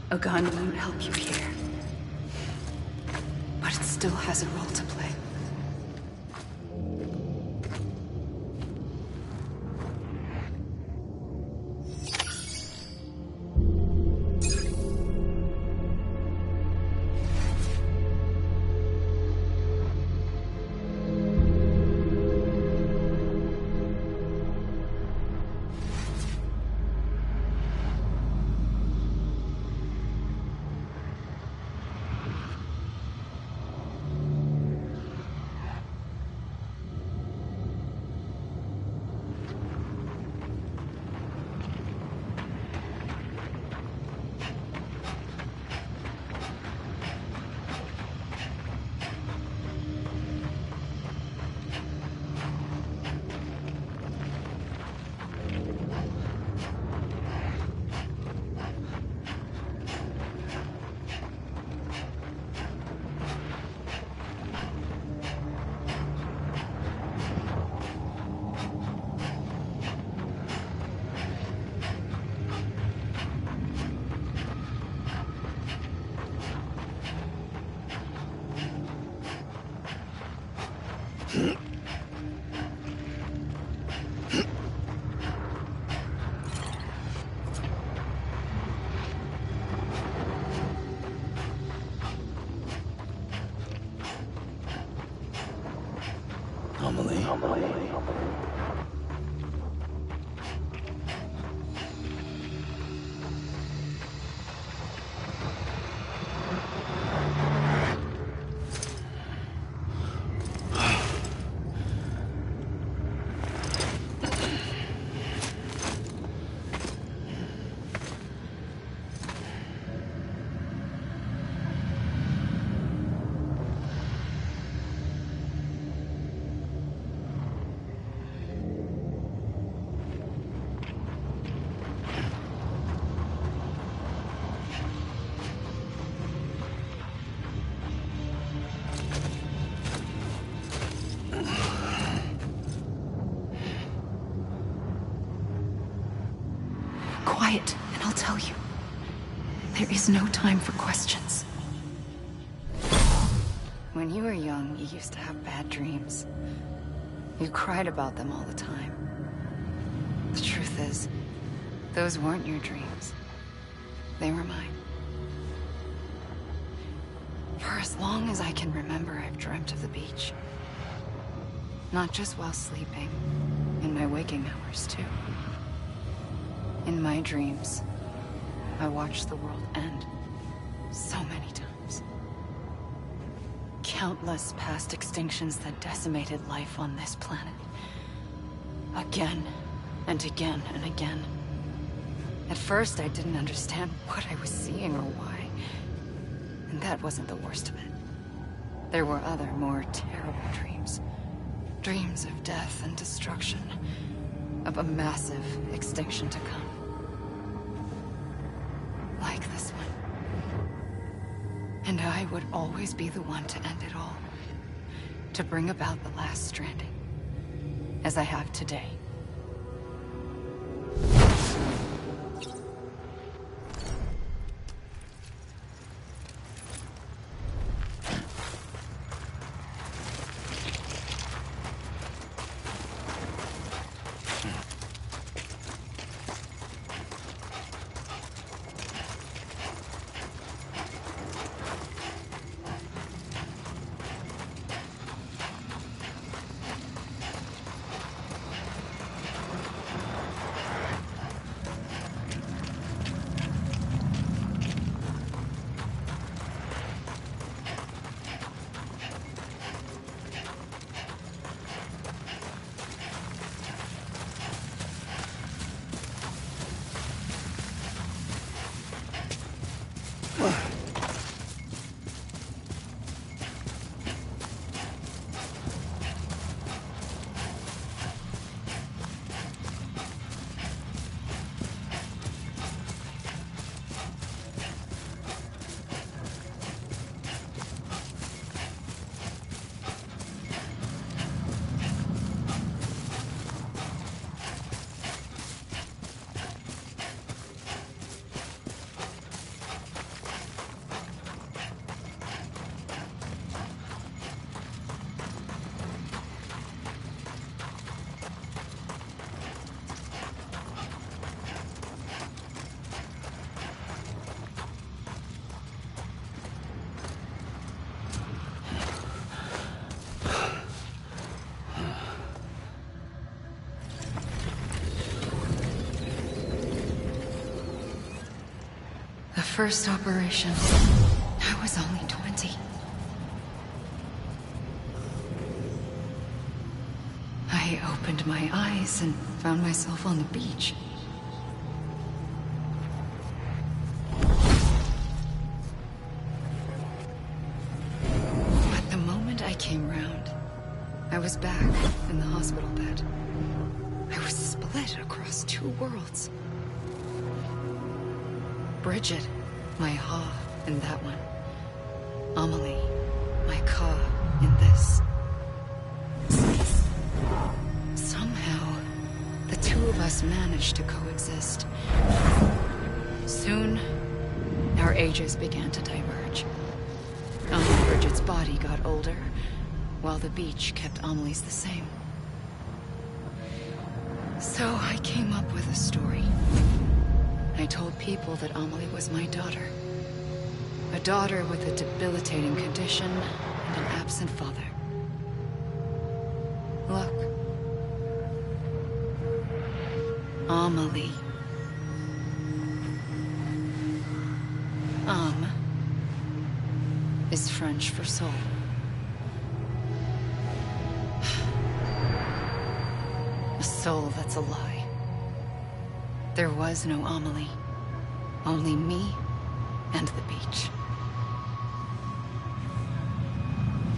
A gun won't help you here, but it still has a role to play. Quiet, and I'll tell you. There is no time for questions. When you were young, you used to have bad dreams. You cried about them all the time. The truth is, those weren't your dreams. They were mine. For as long as I can remember, I've dreamt of the beach. Not just while sleeping. In my waking hours, too. In my dreams, I watched the world end so many times. Countless past extinctions that decimated life on this planet. Again, and again, and again. At first, I didn't understand what I was seeing or why. And that wasn't the worst of it. There were other, more terrible dreams. Dreams of death and destruction. Of a massive extinction to come. Like this one. And I would always be the one to end it all. To bring about the last stranding. As I have today. First operation, I was only 20. I opened my eyes and found myself on the beach. But the moment I came round, I was back in the hospital bed. I was split across two worlds. Bridget. My Ha in that one. Amelie, my Ka in this. Somehow, the two of us managed to coexist. Soon, our ages began to diverge. Bridget's body got older, while the beach kept Amelie's the same. So I came up with a story. I told people that Amelie was my daughter. A daughter with a debilitating condition and an absent father. Look. Amelie. Is French for soul. A soul that's a lie. There was no Amelie. Only me and the beach.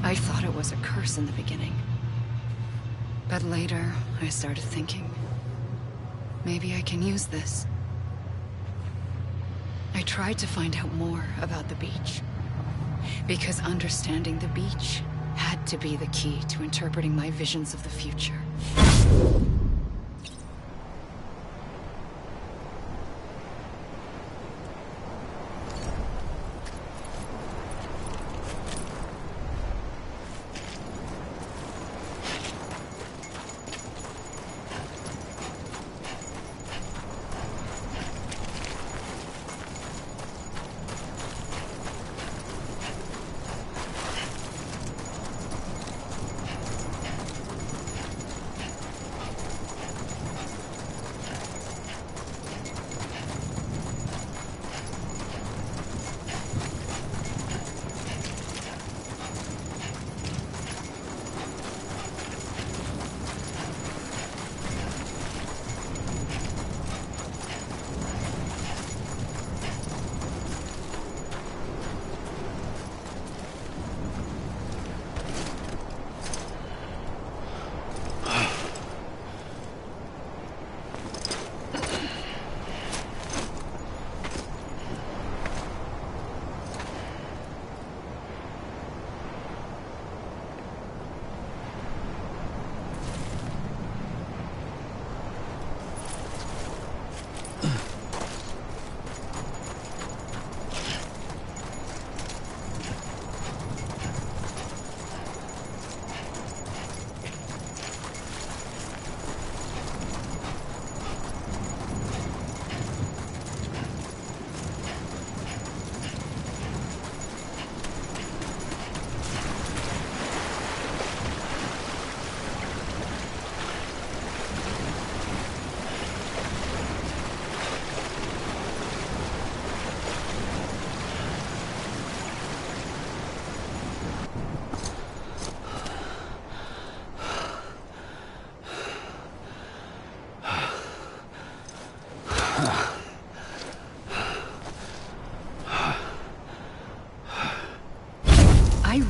I thought it was a curse in the beginning. But later, I started thinking, maybe I can use this. I tried to find out more about the beach. Because understanding the beach had to be the key to interpreting my visions of the future.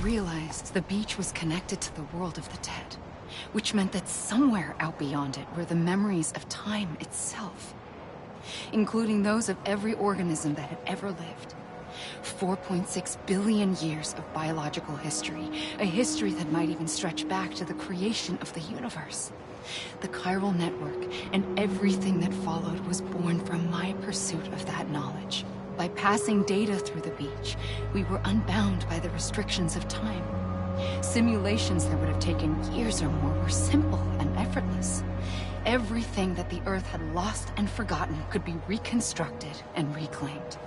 realized the beach was connected to the world of the dead, which meant that somewhere out beyond it were the memories of time itself, including those of every organism that had ever lived. 4.6 billion years of biological history, a history that might even stretch back to the creation of the universe. The chiral network and everything that followed was born from my pursuit of that knowledge. By passing data through the beach, we were unbound by the restrictions of time. Simulations that would have taken years or more were simple and effortless. Everything that the Earth had lost and forgotten could be reconstructed and reclaimed.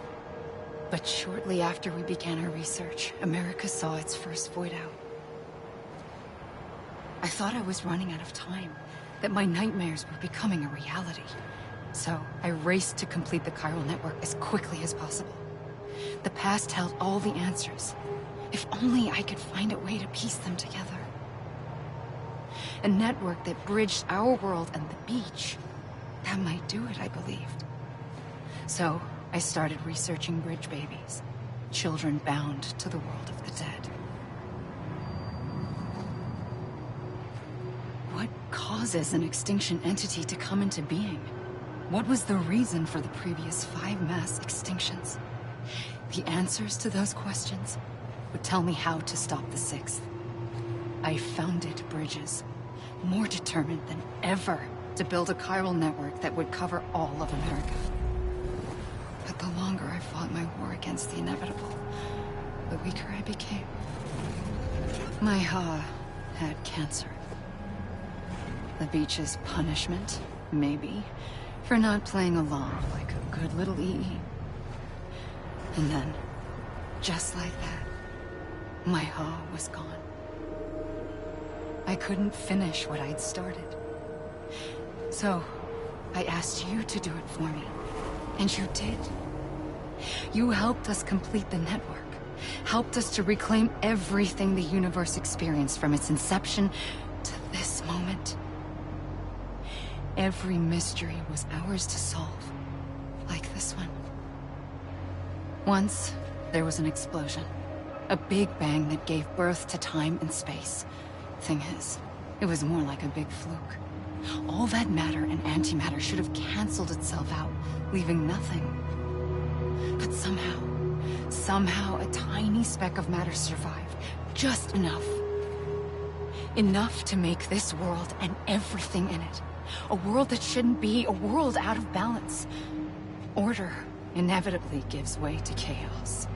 But shortly after we began our research, America saw its first void out. I thought I was running out of time, that my nightmares were becoming a reality. So I raced to complete the chiral network as quickly as possible. The past held all the answers. If only I could find a way to piece them together. A network that bridged our world and the beach. That might do it, I believed. So I started researching bridge babies, children bound to the world of the dead. What causes an extinction entity to come into being? What was the reason for the previous 5 mass extinctions? The answers to those questions would tell me how to stop the 6th. I founded bridges, more determined than ever to build a chiral network that would cover all of America. But the longer I fought my war against the inevitable, the weaker I became. My Ha had cancer. The beach's punishment, maybe, for not playing along like a good little EE. And then, just like that, my Ha was gone. I couldn't finish what I'd started. So, I asked you to do it for me. And you did. You helped us complete the network. Helped us to reclaim everything the universe experienced from its inception to this moment. Every mystery was ours to solve. Like this one. Once, there was an explosion. A big bang that gave birth to time and space. Thing is, it was more like a big fluke. All that matter and antimatter should have canceled itself out, leaving nothing. But somehow a tiny speck of matter survived. Just enough. Enough to make this world and everything in it. A world that shouldn't be, a world out of balance. Order inevitably gives way to chaos.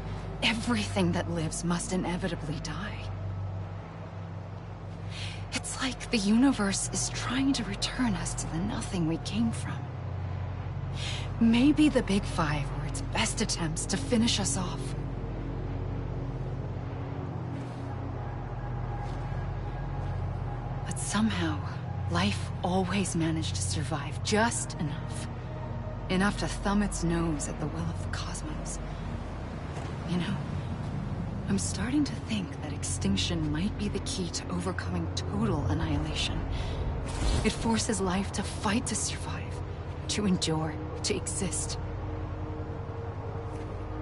Everything that lives must inevitably die. It's like the universe is trying to return us to the nothing we came from. Maybe the Big Five were its best attempts to finish us off. But somehow, life always managed to survive just enough. Enough to thumb its nose at the will of the cosmos. You know, I'm starting to think that extinction might be the key to overcoming total annihilation. It forces life to fight to survive, to endure, to exist.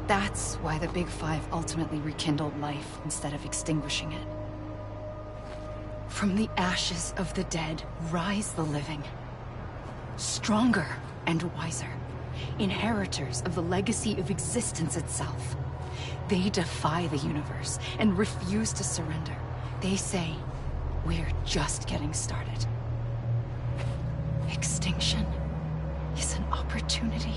That's why the Big Five ultimately rekindled life instead of extinguishing it. From the ashes of the dead rise the living. Stronger and wiser. Inheritors of the legacy of existence itself. They defy the universe and refuse to surrender. They say, we're just getting started. Extinction is an opportunity.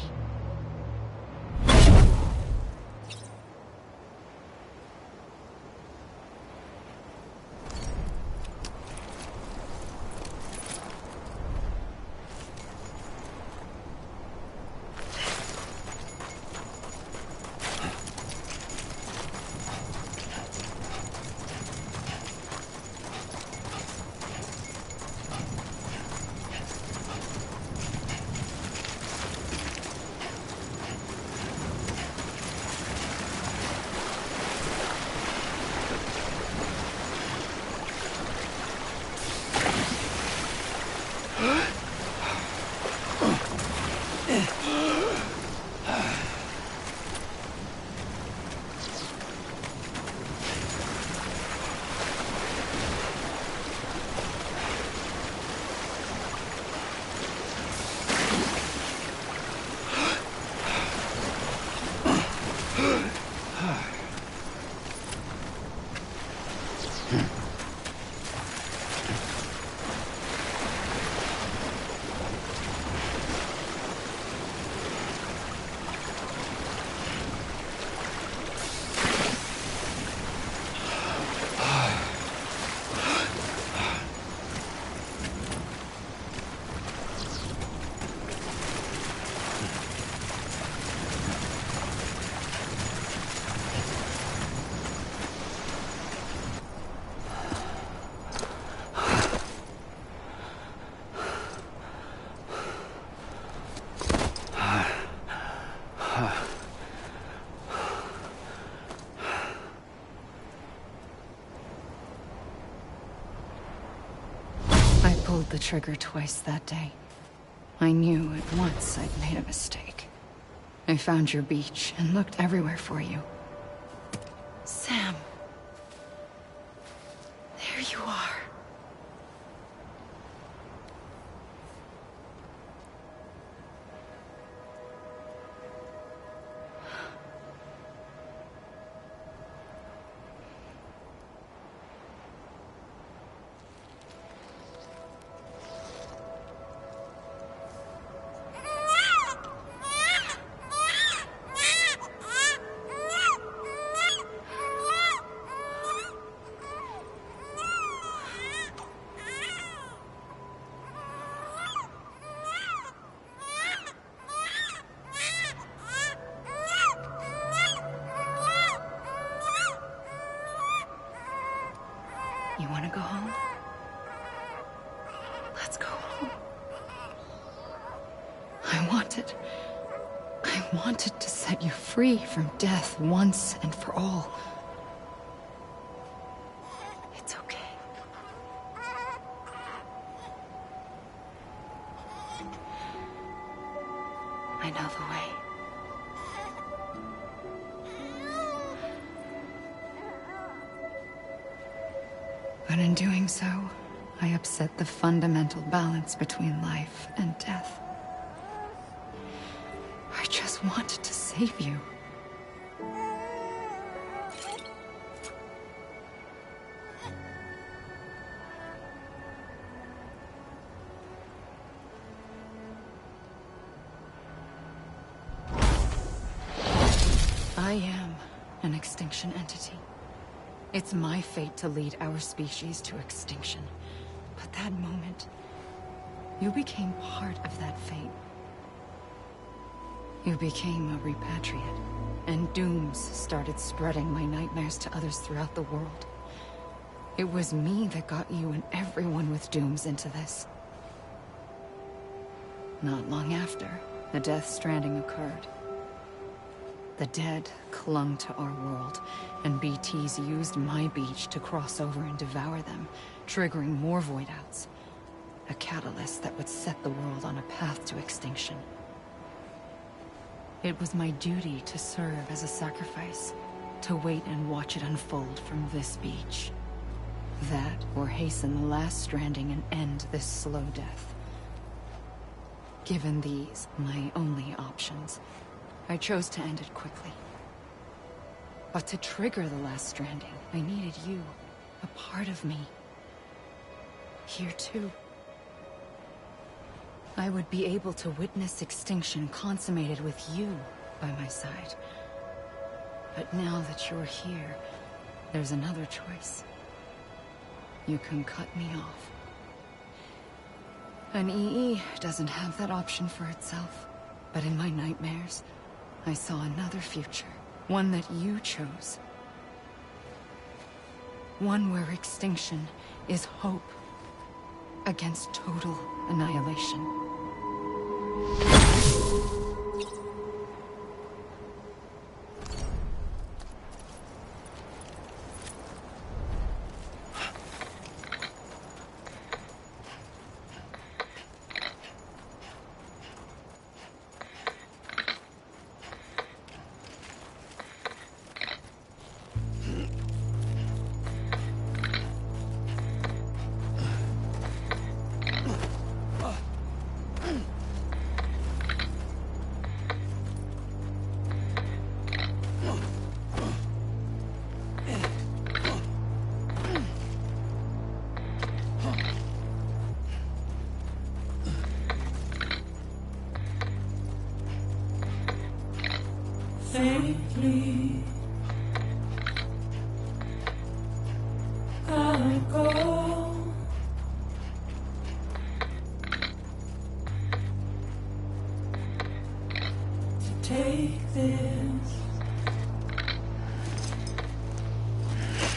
pulled the trigger twice that day. I knew at once I'd made a mistake. I found your beach and looked everywhere for you. Sam. There you are. You want to go home? Let's go home. I wanted to set you free from death once and for all. It's okay. I know the way. But in doing so, I upset the fundamental balance between life and death. I just wanted to save you. I am an extinction entity. It's my fate to lead our species to extinction. But that moment, you became part of that fate. You became a repatriate, and dooms started spreading my nightmares to others throughout the world. It was me that got you and everyone with dooms into this. Not long after, the Death Stranding occurred. The dead clung to our world, and BTs used my beach to cross over and devour them, triggering more void outs. A catalyst that would set the world on a path to extinction. It was my duty to serve as a sacrifice, to wait and watch it unfold from this beach. That, or hasten the last stranding and end this slow death. Given these, my only options, I chose to end it quickly. But to trigger the last stranding, I needed you, a part of me. Here too. I would be able to witness extinction consummated with you by my side. But now that you're here, there's another choice. You can cut me off. An EE doesn't have that option for itself. But in my nightmares, I saw another future. One that you chose. One where extinction is hope against total annihilation. Safely, I go. To take this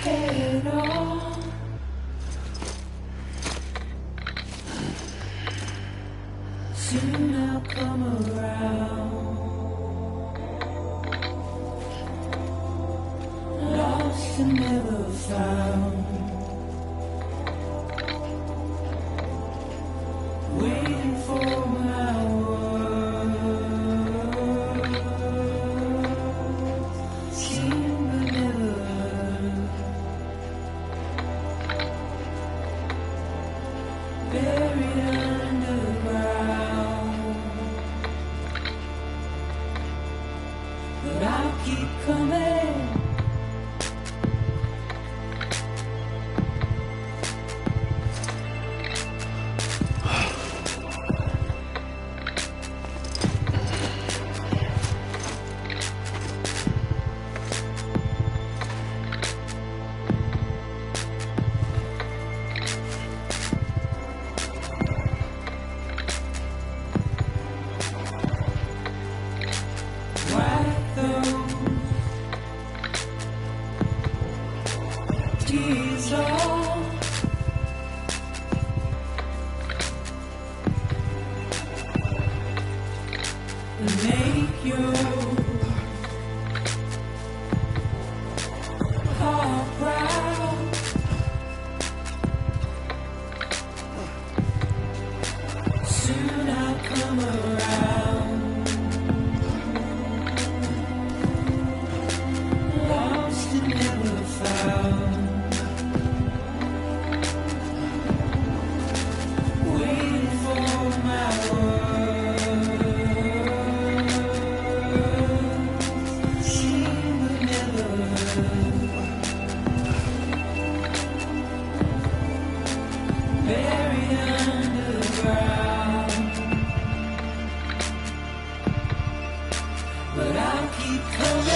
head on. Soon I'll come around. Lost and never found. keep coming. Wipe those tears off. And make your heart proud. Soon I'll come around. Lost and never found. Waiting for my words. Seen but never heard. Buried underground. But I'll keep coming.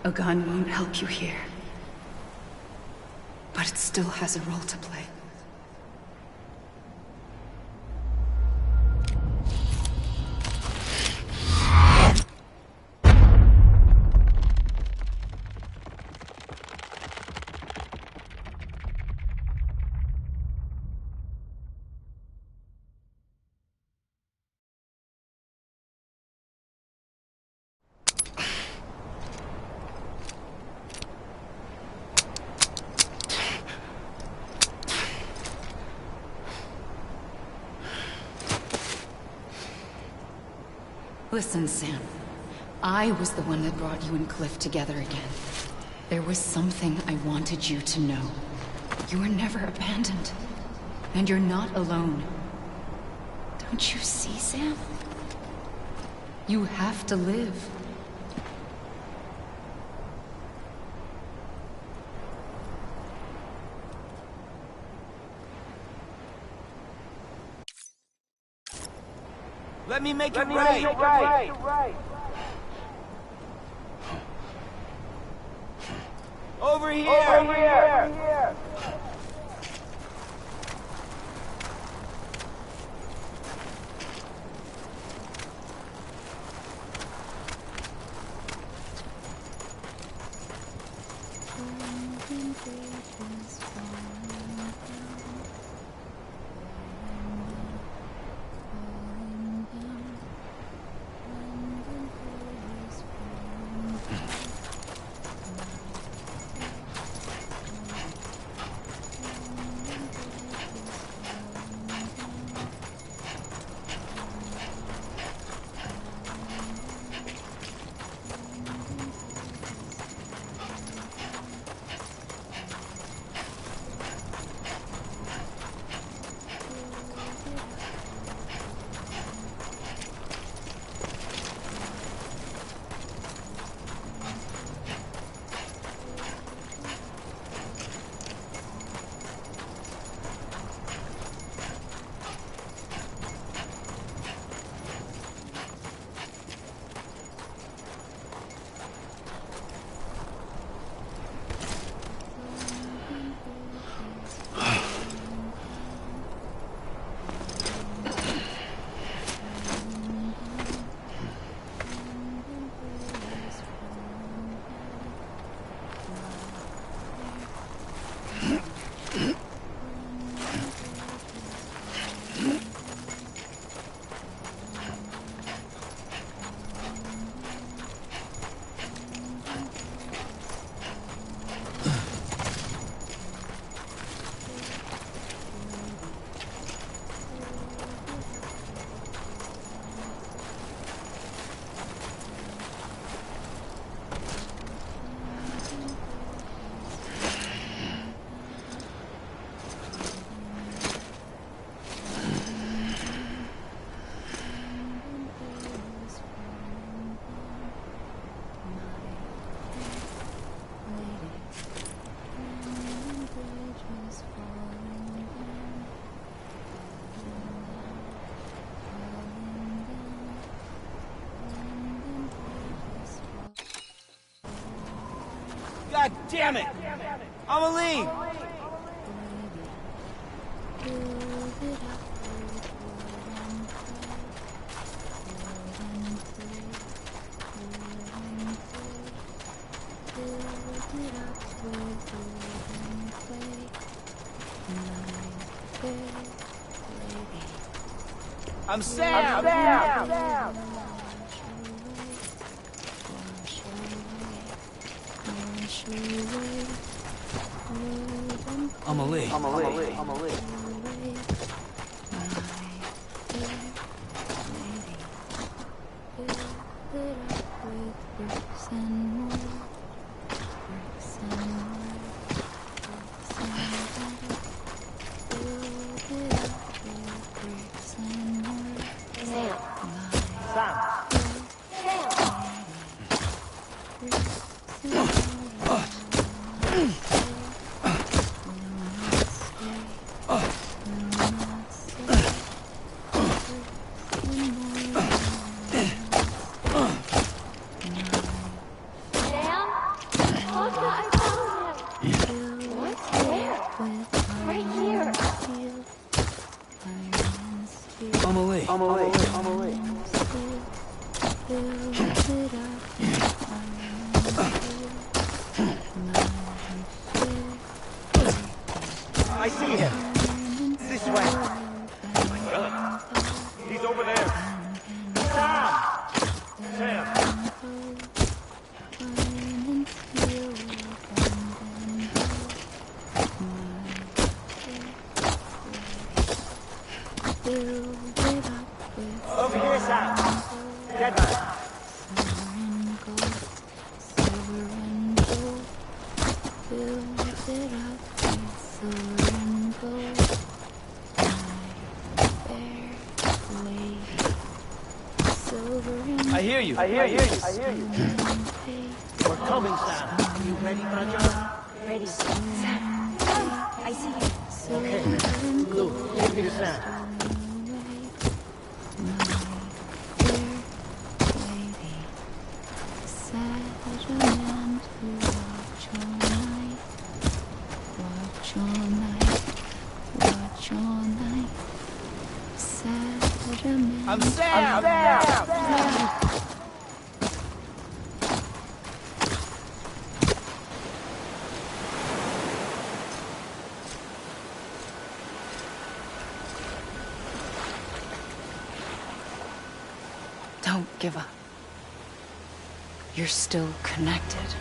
A gun won't help you here. But it still has a role to play. Listen, Sam. I was the one that brought you and Cliff together again. There was something I wanted you to know. You were never abandoned. And you're not alone. Don't you see, Sam? You have to live. Let me make it right. Over here. God damn it! Amelie! I'm Sam! Amelie. I see him. This way. He's over there. Sam! Over here, Sam. Get back. I hear you. I hear you. I hear you. We're coming, Sam. Are you ready, Raja? Ready. Sam, I see you. Okay. Luke, take me to Sam. I'm Sam! Don't give up. You're still connected.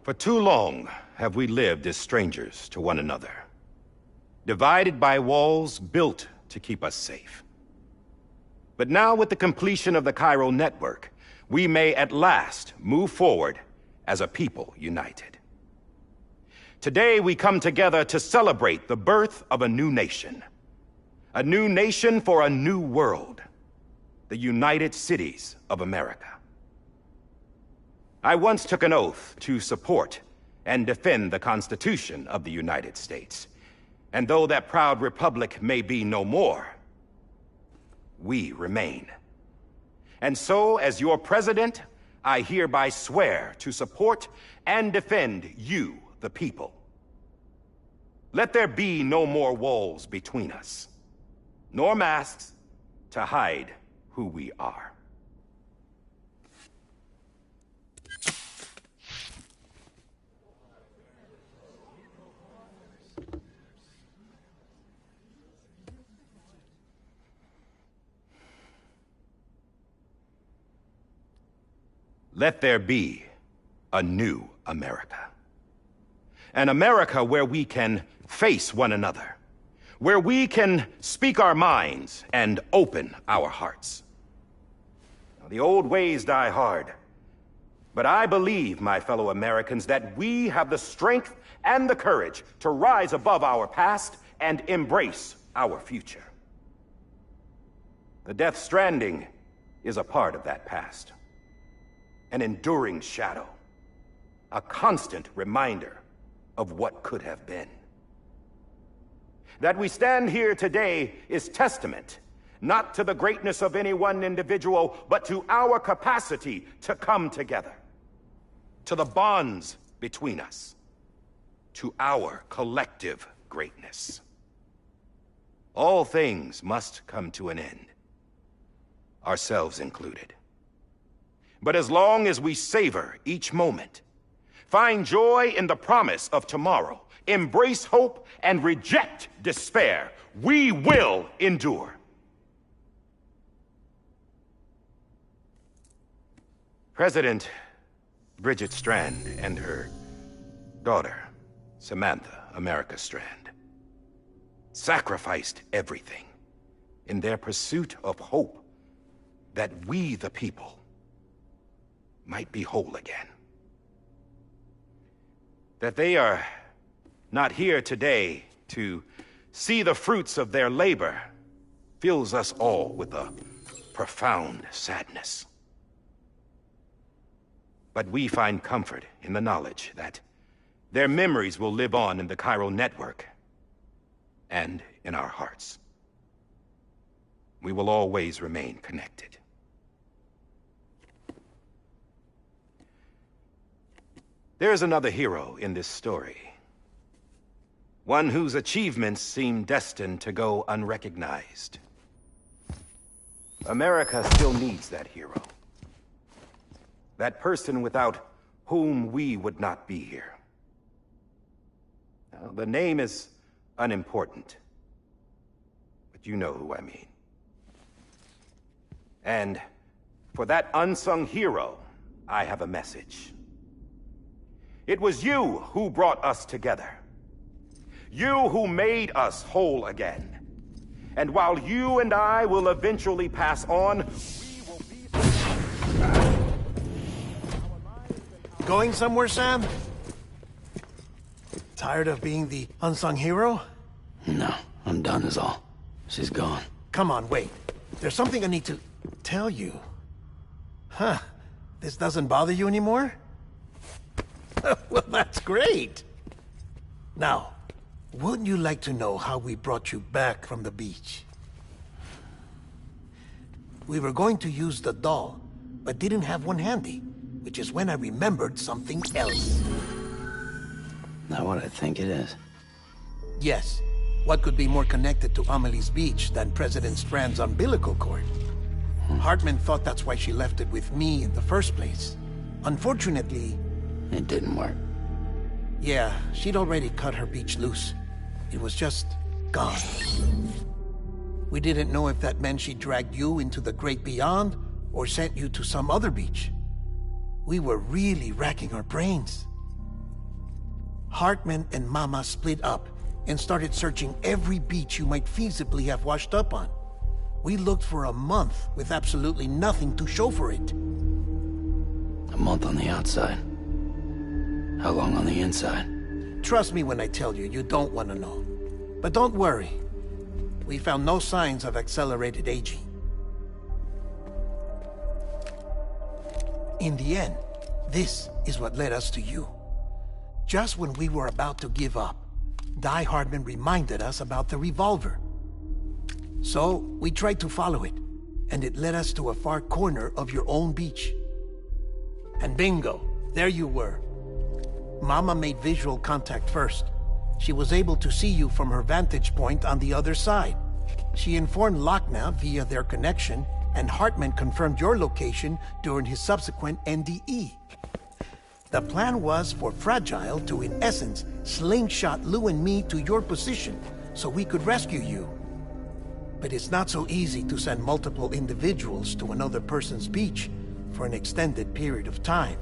For too long have we lived as strangers to one another, divided by walls built to keep us safe. But now, with the completion of the Cairo network, we may at last move forward as a people united. Today we come together to celebrate the birth of a new nation for a new world, the United Cities of America. I once took an oath to support and defend the Constitution of the United States. And though that proud republic may be no more, we remain. And so, as your president, I hereby swear to support and defend you, the people. Let there be no more walls between us, nor masks to hide who we are. Let there be a new America. An America where we can face one another, where we can speak our minds and open our hearts. Now, the old ways die hard, but I believe, my fellow Americans, that we have the strength and the courage to rise above our past and embrace our future. The Death Stranding is a part of that past. An enduring shadow. A constant reminder of what could have been. That we stand here today is testament, not to the greatness of any one individual, but to our capacity to come together. To the bonds between us. To our collective greatness. All things must come to an end. Ourselves included. But as long as we savor each moment, find joy in the promise of tomorrow, embrace hope, and reject despair, we will endure. President Bridget Strand and her daughter, Samantha America Strand, sacrificed everything in their pursuit of hope that we, the people, might be whole again. That they are not here today to see the fruits of their labor fills us all with a profound sadness. But we find comfort in the knowledge that their memories will live on in the chiral network and in our hearts. We will always remain connected. There's another hero in this story. One whose achievements seem destined to go unrecognized. America still needs that hero. That person without whom we would not be here. Now, the name is unimportant, but you know who I mean. And for that unsung hero, I have a message. It was you who brought us together. You who made us whole again. And while you and I will eventually pass on, we will be... Going somewhere, Sam? Tired of being the unsung hero? No, I'm done is all. She's gone. Come on, wait. There's something I need to tell you. Huh. This doesn't bother you anymore? Well, that's great. Now, wouldn't you like to know how we brought you back from the beach? We were going to use the doll, but didn't have one handy, which is when I remembered something else. Not what I think it is. Yes. What could be more connected to Amelie's beach than President Strand's umbilical cord? Hartman thought that's why she left it with me in the first place. Unfortunately... It didn't work. Yeah, she'd already cut her beach loose. It was just gone. We didn't know if that meant she dragged you into the great beyond or sent you to some other beach. We were really racking our brains. Hartman and Mama split up and started searching every beach you might feasibly have washed up on. We looked for a month with absolutely nothing to show for it. A month on the outside. How long on the inside? Trust me when I tell you, you don't want to know. But don't worry. We found no signs of accelerated aging. In the end, this is what led us to you. Just when we were about to give up, Die Hardman reminded us about the revolver. So, we tried to follow it, and it led us to a far corner of your own beach. And bingo, there you were. Mama made visual contact first. She was able to see you from her vantage point on the other side. She informed Lochna via their connection, and Hartman confirmed your location during his subsequent NDE. The plan was for Fragile to, in essence, slingshot Lou and me to your position so we could rescue you. But it's not so easy to send multiple individuals to another person's beach for an extended period of time.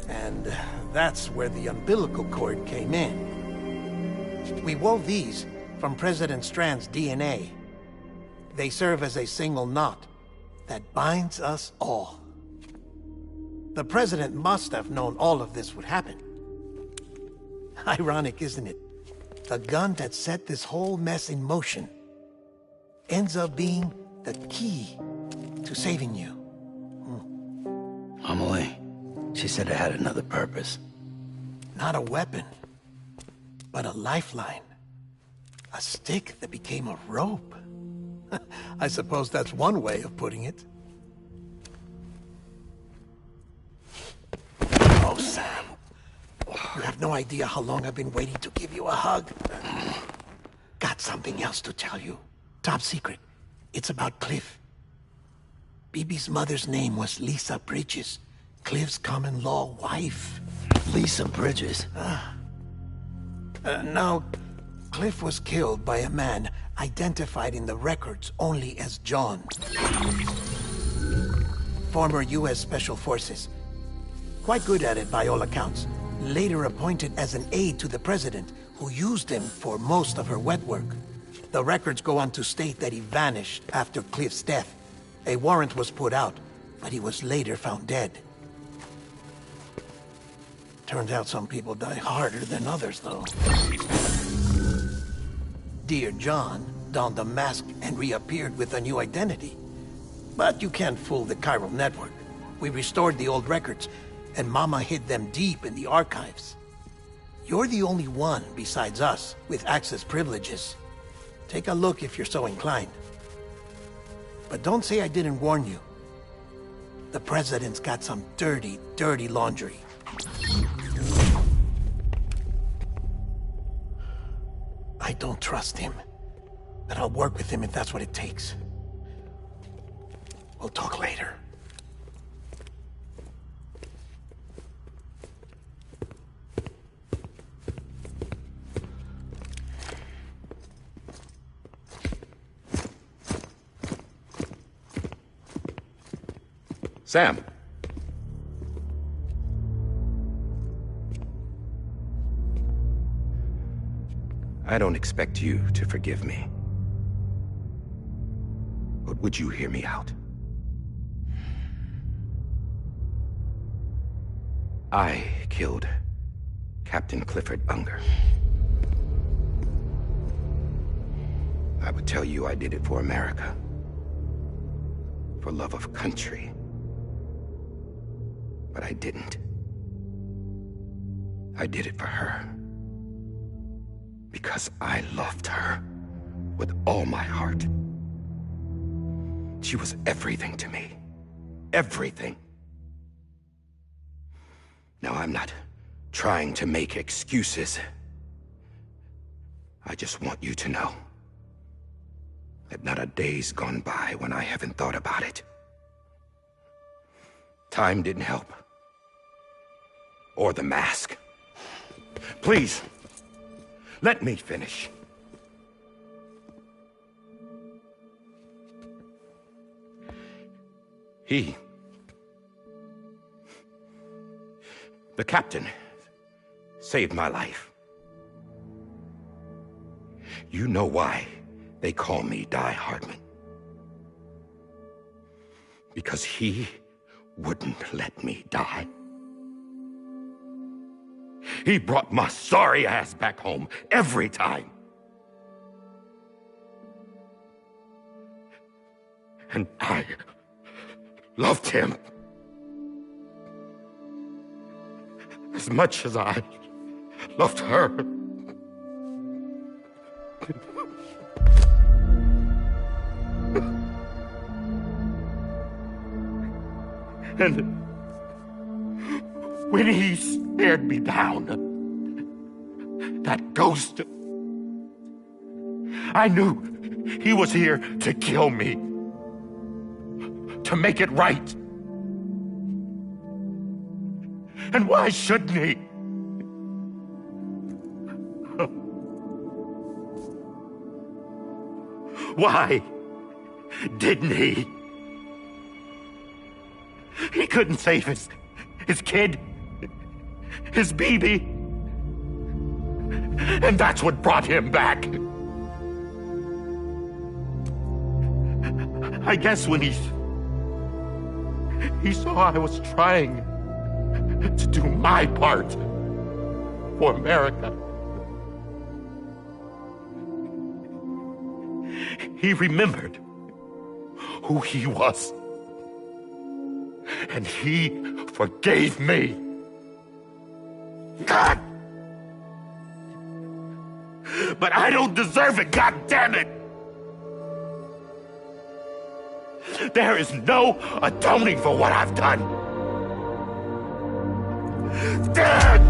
And that's where the umbilical cord came in. We wove these from President Strand's DNA. They serve as a single knot that binds us all. The President must have known all of this would happen. Ironic, isn't it? The gun that set this whole mess in motion ends up being the key to saving you. Amelie, she said it had another purpose. Not a weapon, but a lifeline. A stick that became a rope. I suppose that's one way of putting it. Oh, Sam. You have no idea how long I've been waiting to give you a hug. Got something else to tell you. Top secret. It's about Cliff. Bibi's mother's name was Lisa Bridges, Cliff's common-law wife. Lisa Bridges? Now, Cliff was killed by a man identified in the records only as John. Former U.S. Special Forces. Quite good at it by all accounts. Later appointed as an aide to the president, who used him for most of her wet work. The records go on to state that he vanished after Cliff's death. A warrant was put out, but he was later found dead. Turns out some people die harder than others, though. Dear John donned a mask and reappeared with a new identity. But you can't fool the chiral network. We restored the old records, and Mama hid them deep in the archives. You're the only one, besides us, with access privileges. Take a look if you're so inclined. But don't say I didn't warn you. The president's got some dirty, dirty laundry. I don't trust him, but I'll work with him if that's what it takes. We'll talk later. Sam. I don't expect you to forgive me. But would you hear me out? I killed Captain Clifford Unger. I would tell you I did it for America. For love of country. But I didn't. I did it for her. Because I loved her with all my heart. She was everything to me. Everything. Now, I'm not trying to make excuses. I just want you to know that not a day's gone by when I haven't thought about it. Time didn't help. Or the mask. Please, let me finish. The captain, saved my life. You know why they call me Die Hardman. Because he wouldn't let me die. He brought my sorry ass back home every time. And I loved him as much as I loved her. And when he stared me down, that ghost, I knew he was here to kill me, to make it right. And why shouldn't he? Why didn't he? He couldn't save his kid, his baby. And that's what brought him back. I guess when he saw I was trying to do my part for America, he remembered who he was. And he forgave me. God! But I don't deserve it, God damn it! There is no atoning for what I've done. God!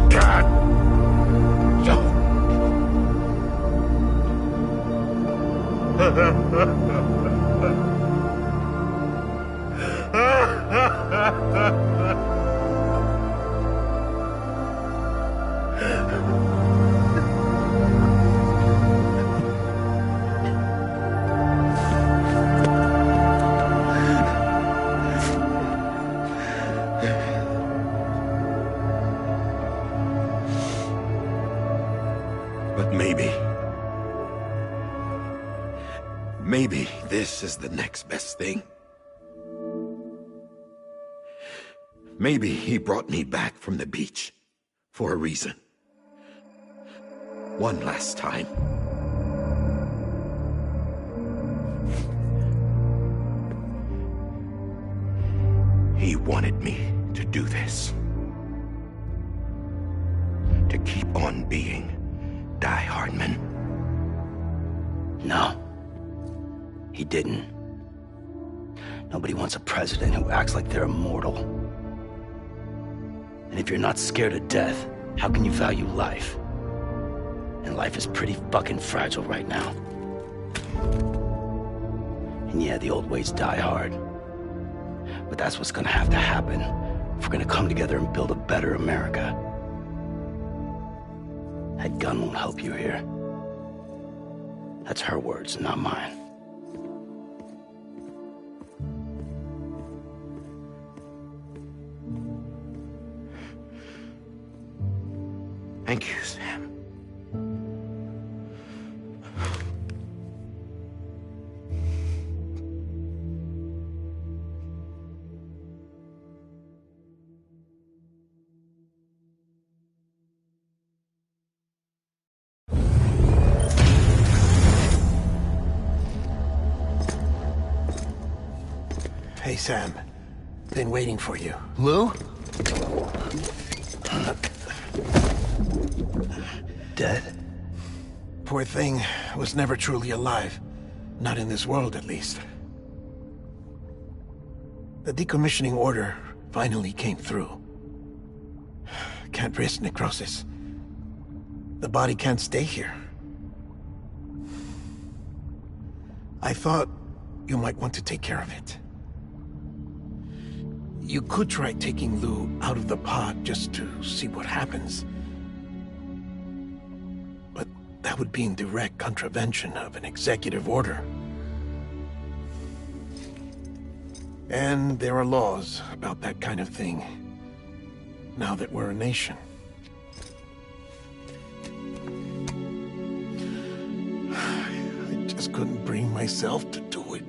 But maybe this is the next best thing. Maybe he brought me back from the beach for a reason. One last time. He wanted me to do this. To keep on being Die Hardman. No. He didn't. Nobody wants a president who acts like they're immortal. And if you're not scared of death, how can you value life? And life is pretty fucking fragile right now. And yeah, the old ways die hard. But that's what's gonna have to happen if we're gonna come together and build a better America. That gun won't help you here. That's her words, not mine. Thank you, Sam. Hey, Sam. Been waiting for you. Lou? Dead? Poor thing was never truly alive. Not in this world, at least. The decommissioning order finally came through. Can't risk necrosis. The body can't stay here. I thought you might want to take care of it. You could try taking Lou out of the pod just to see what happens. But that would be in direct contravention of an executive order. And there are laws about that kind of thing, now that we're a nation. I just couldn't bring myself to do it.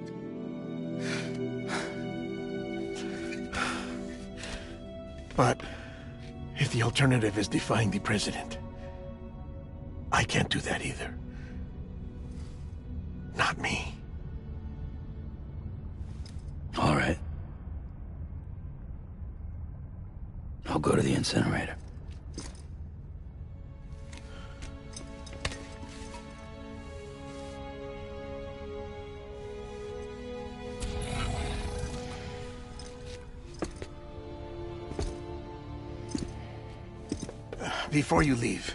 But if the alternative is defying the president, I can't do that either. Not me. All right. I'll go to the incinerator. Before you leave,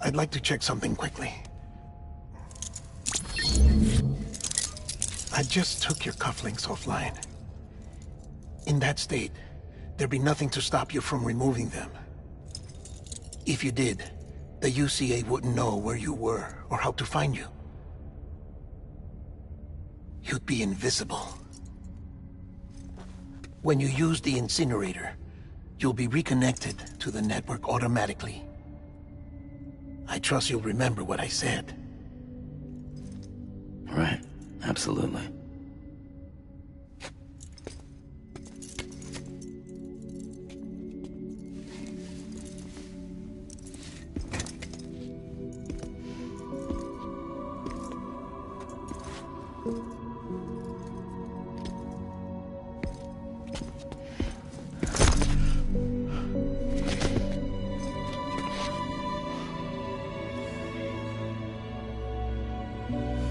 I'd like to check something quickly. I just took your cufflinks offline. In that state, there'd be nothing to stop you from removing them. If you did, the UCA wouldn't know where you were or how to find you. You'd be invisible. When you use the incinerator, you'll be reconnected to the network automatically. I trust you'll remember what I said. Right. Absolutely.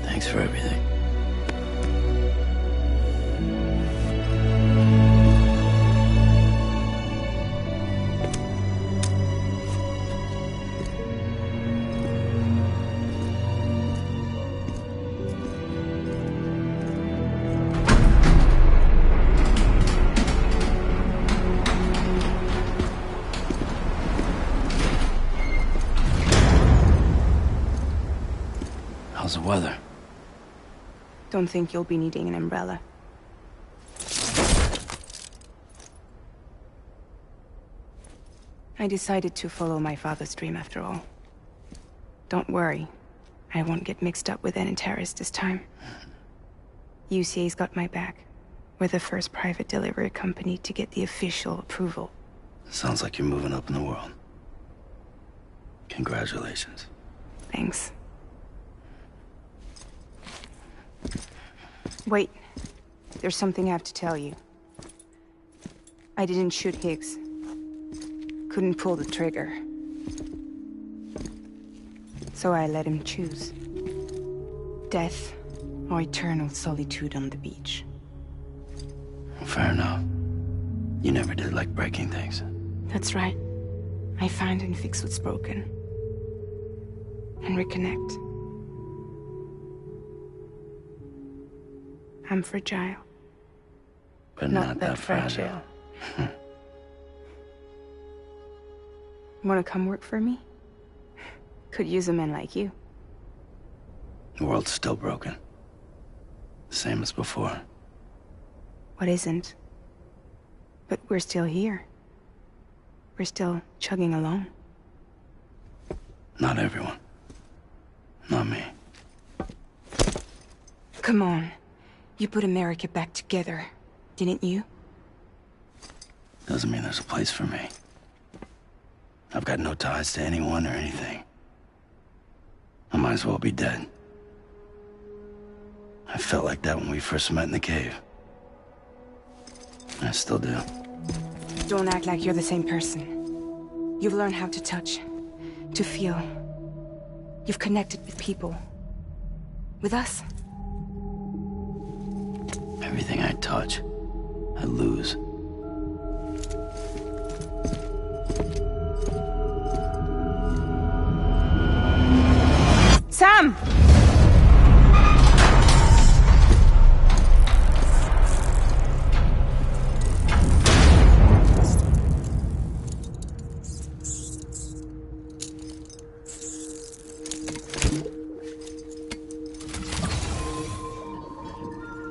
Thanks for everything. How's the weather? Don't think you'll be needing an umbrella. I decided to follow my father's dream after all. Don't worry, I won't get mixed up with any terrorists this time. UCA's got my back. We're the first private delivery company to get the official approval. Sounds like you're moving up in the world. Congratulations. Thanks. Wait. There's something I have to tell you. I didn't shoot Higgs. Couldn't pull the trigger. So I let him choose. Death or eternal solitude on the beach. Fair enough. You never did like breaking things. That's right. I find and fix what's broken. And reconnect. I'm fragile. But not that fragile. Wanna come work for me? Could use a man like you. The world's still broken. Same as before. What isn't? But we're still here. We're still chugging along. Not everyone. Not me. Come on. You put America back together, didn't you? Doesn't mean there's a place for me. I've got no ties to anyone or anything. I might as well be dead. I felt like that when we first met in the cave. I still do. Don't act like you're the same person. You've learned how to touch, to feel. You've connected with people. With us. Everything I touch, I lose. Sam!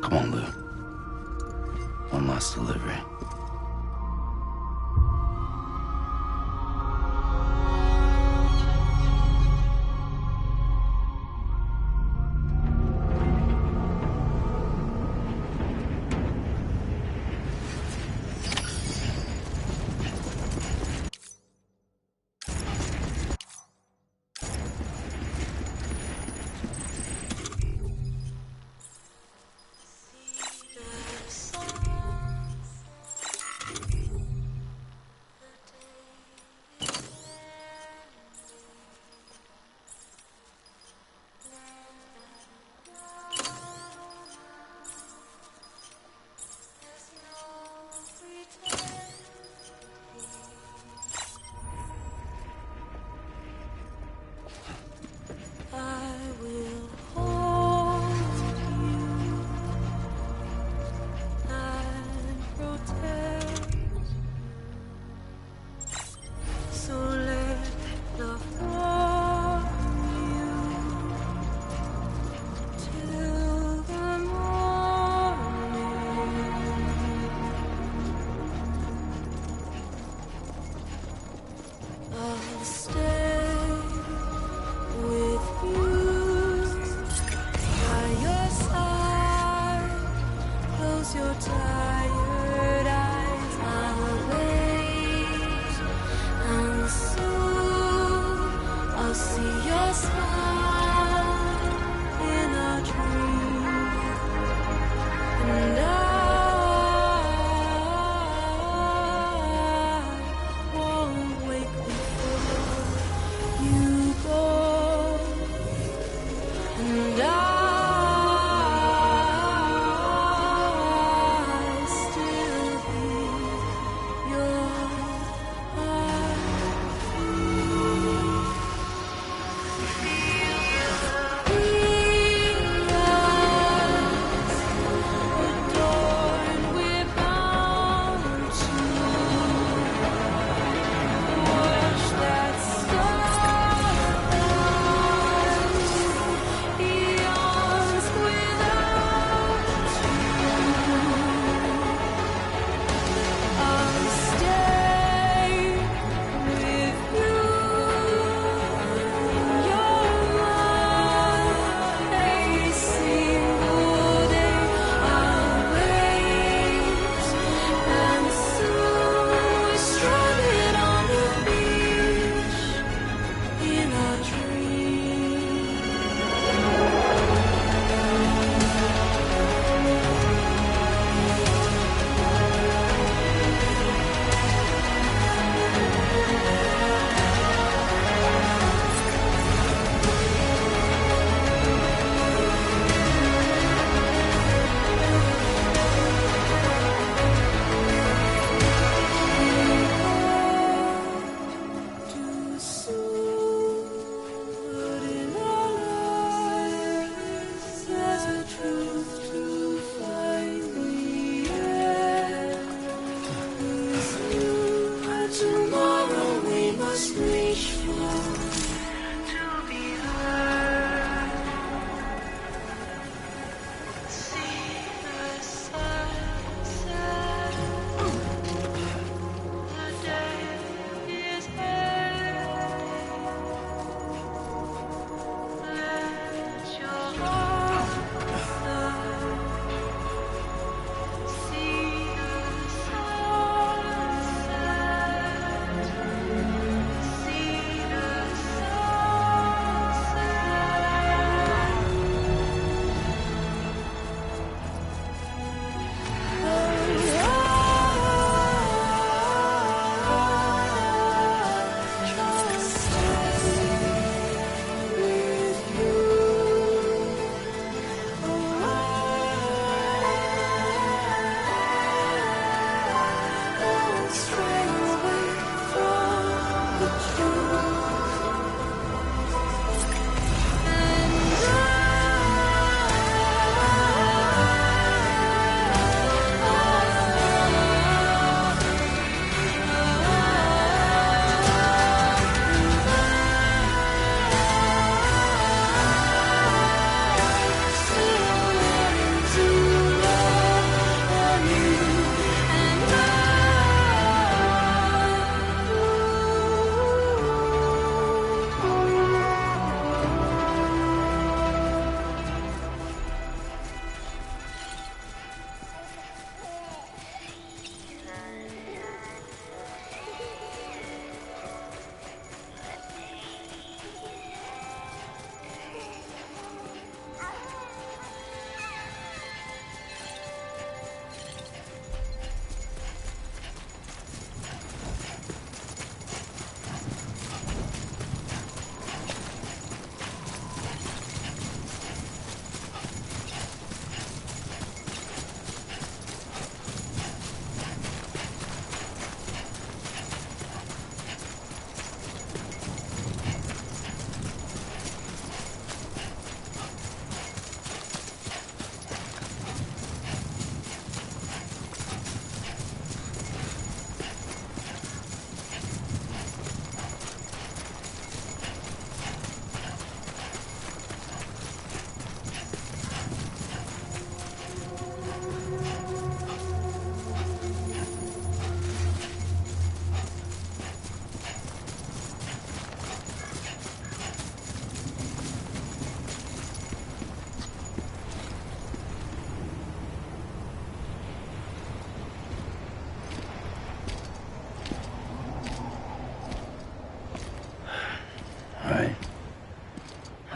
Come on, Lou. One last delivery.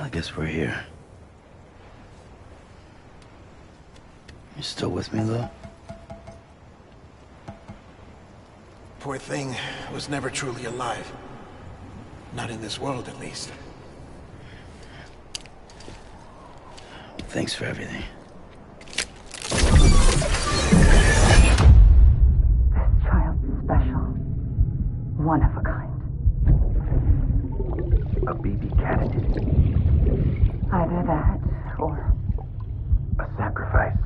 I guess we're here. You still with me, though? Poor thing was never truly alive. Not in this world, at least. Thanks for everything. This child's special. One of a kind. A BB candidate. Either that, or... a sacrifice.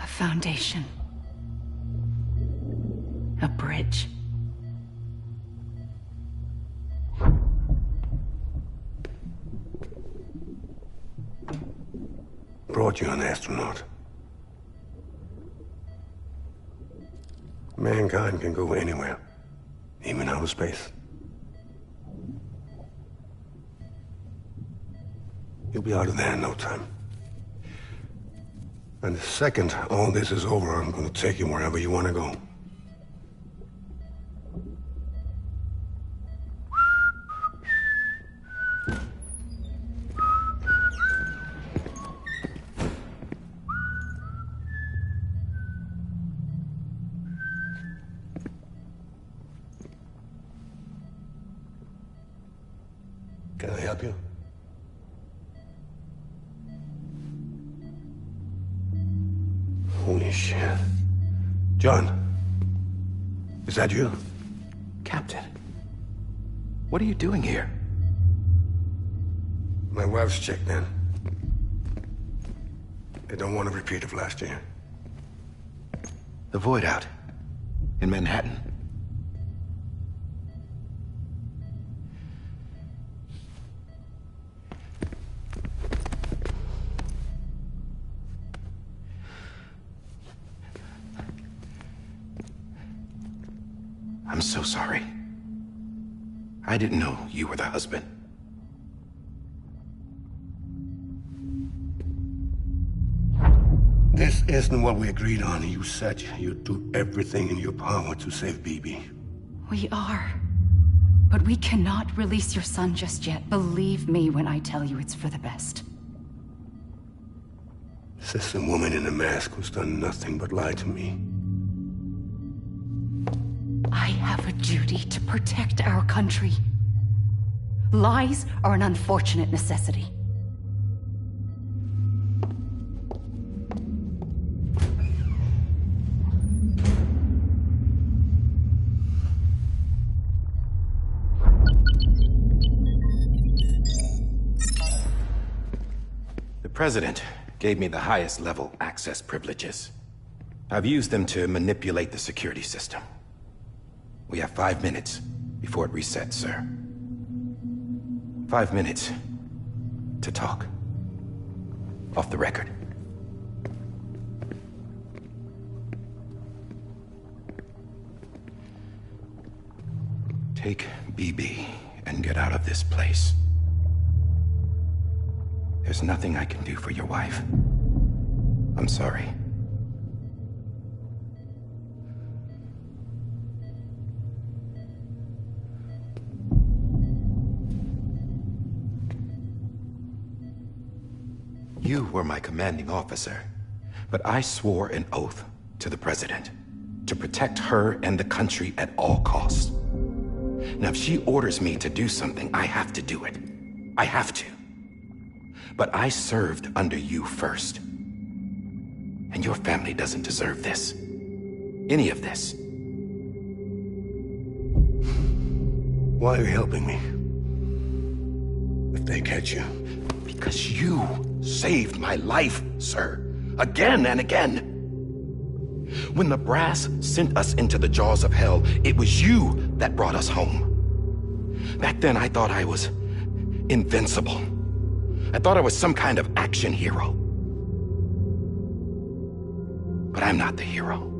A foundation. A bridge. Brought you an astronaut. Mankind can go anywhere, even outer space. You'll be out of there in no time. And the second all this is over, I'm gonna take you wherever you want to go. Can I help you? Holy shit. John, is that you? Captain, what are you doing here? My wife's checked in. They don't want a repeat of last year. The Void out in Manhattan. I'm so sorry. I didn't know you were the husband. This isn't what we agreed on. You said you'd do everything in your power to save BB. We are. But we cannot release your son just yet. Believe me when I tell you it's for the best. This is a woman in a mask who's done nothing but lie to me. I have a duty to protect our country. Lies are an unfortunate necessity. The President gave me the highest level access privileges. I've used them to manipulate the security system. We have 5 minutes before it resets, sir. 5 minutes to talk. Off the record. Take BB and get out of this place. There's nothing I can do for your wife. I'm sorry. You were my commanding officer, but I swore an oath to the President to protect her and the country at all costs. Now, if she orders me to do something, I have to do it. I have to. But I served under you first. And your family doesn't deserve this. Any of this. Why are you helping me? If they catch you. Because you saved my life, sir. Again and again. When the brass sent us into the jaws of hell, it was you that brought us home. Back then, I thought I was invincible. I thought I was some kind of action hero. But I'm not the hero.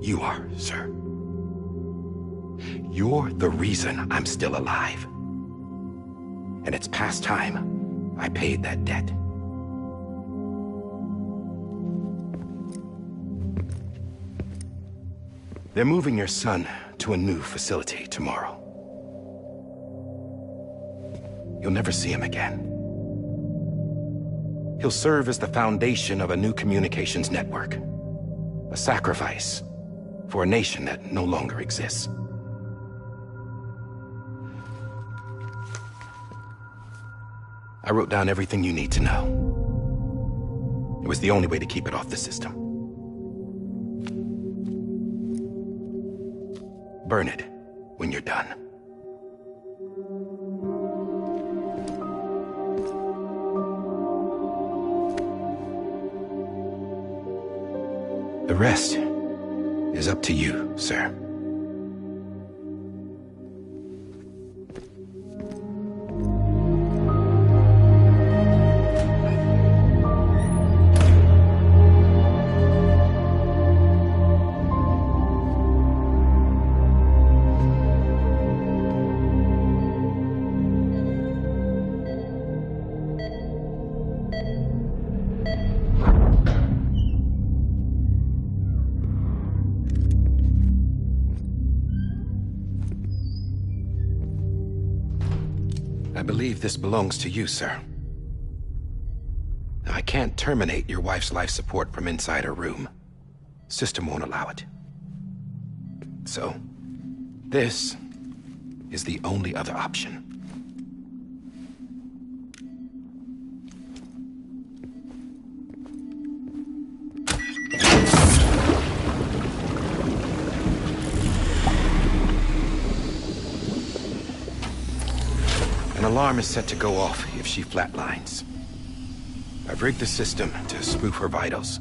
You are, sir. You're the reason I'm still alive. And it's past time I paid that debt. They're moving your son to a new facility tomorrow. You'll never see him again. He'll serve as the foundation of a new communications network. A sacrifice for a nation that no longer exists. I wrote down everything you need to know. It was the only way to keep it off the system. Burn it when you're done. The rest is up to you, sir. I believe this belongs to you, sir. I can't terminate your wife's life support from inside her room. System won't allow it. So, this is the only other option. An alarm is set to go off if she flatlines. I've rigged the system to spoof her vitals.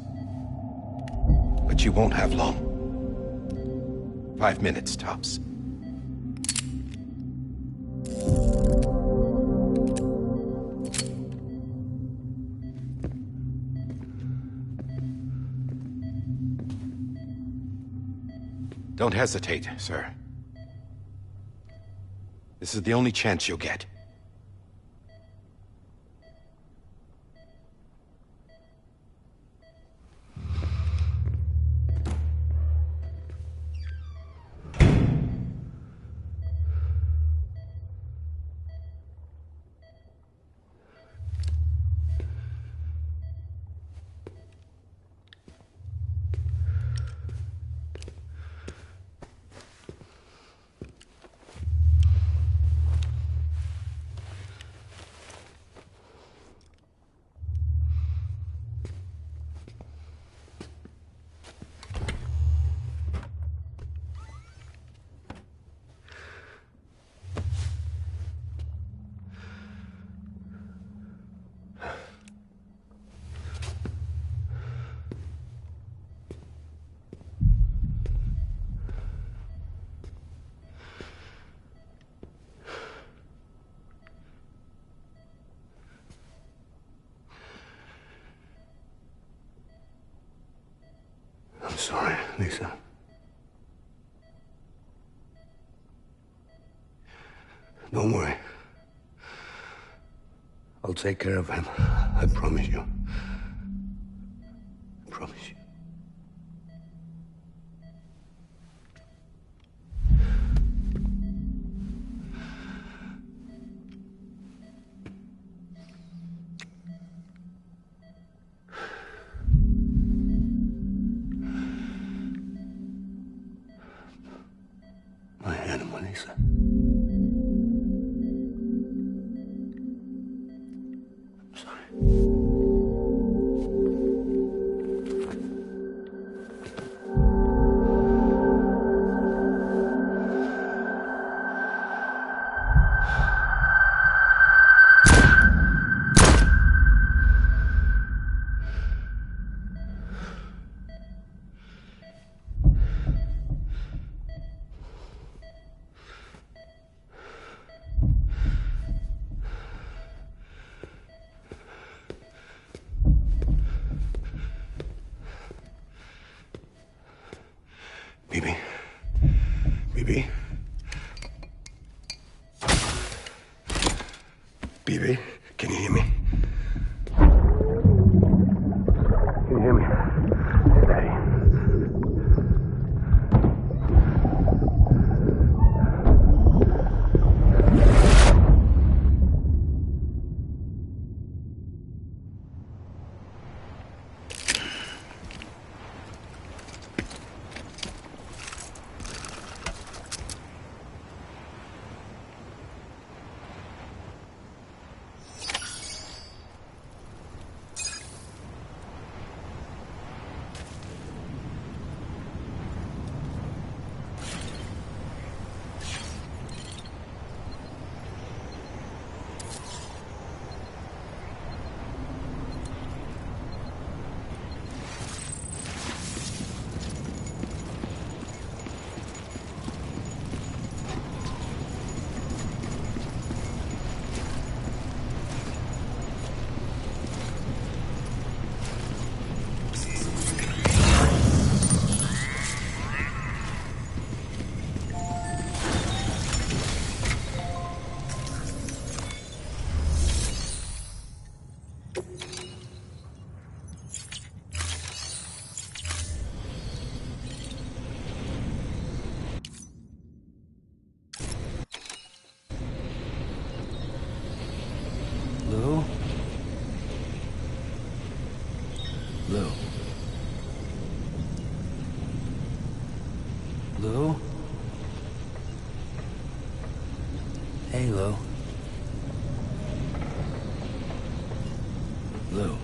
But you won't have long. 5 minutes, tops. Don't hesitate, sir. This is the only chance you'll get. I'm sorry, Lisa. Don't worry. I'll take care of him. I promise you. I promise you. My animal, Lisa. I'm sorry. Bibi? Bibi? Bibi? Can you hear me? Can you hear me? It's Daddy. Lou. Lou? Hey, Lou. Lou.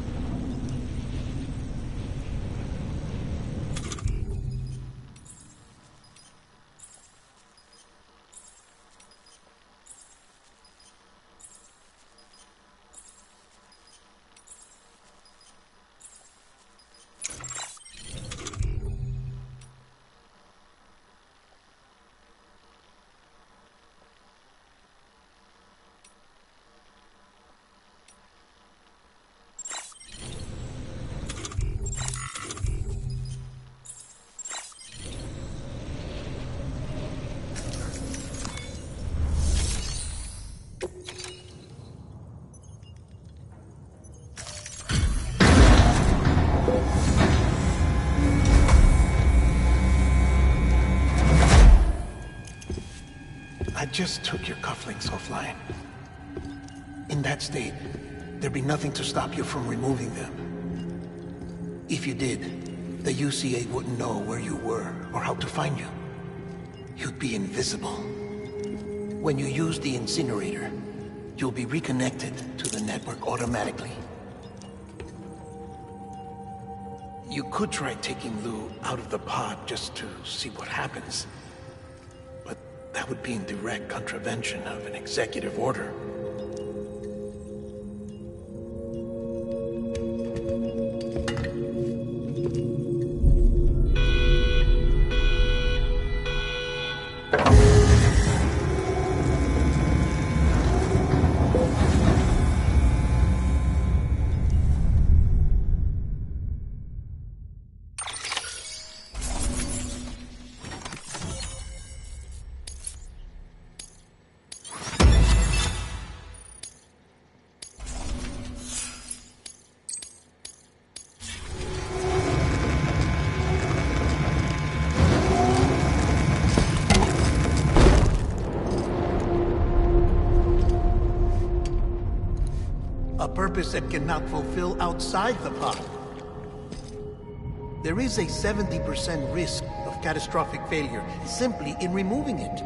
I just took your cufflinks offline. In that state, there'd be nothing to stop you from removing them. If you did, the UCA wouldn't know where you were or how to find you. You'd be invisible. When you use the incinerator, you'll be reconnected to the network automatically. You could try taking Lou out of the pod just to see what happens. But that would be in direct contravention of an executive order. A purpose that cannot fulfill outside the pod. There is a 70% risk of catastrophic failure simply in removing it.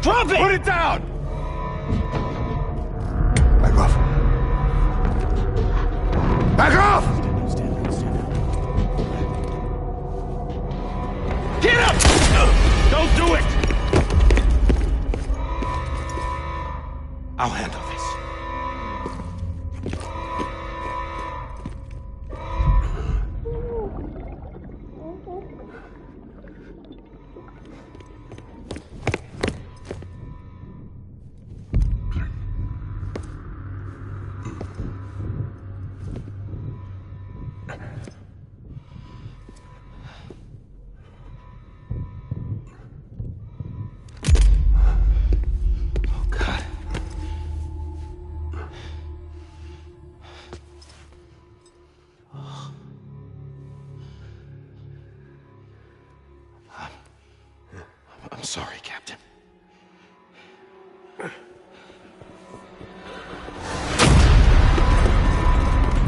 Drop it! Put it down! Back off. Back off! Get up! Don't do it! I'll handle this. I'm sorry, Captain.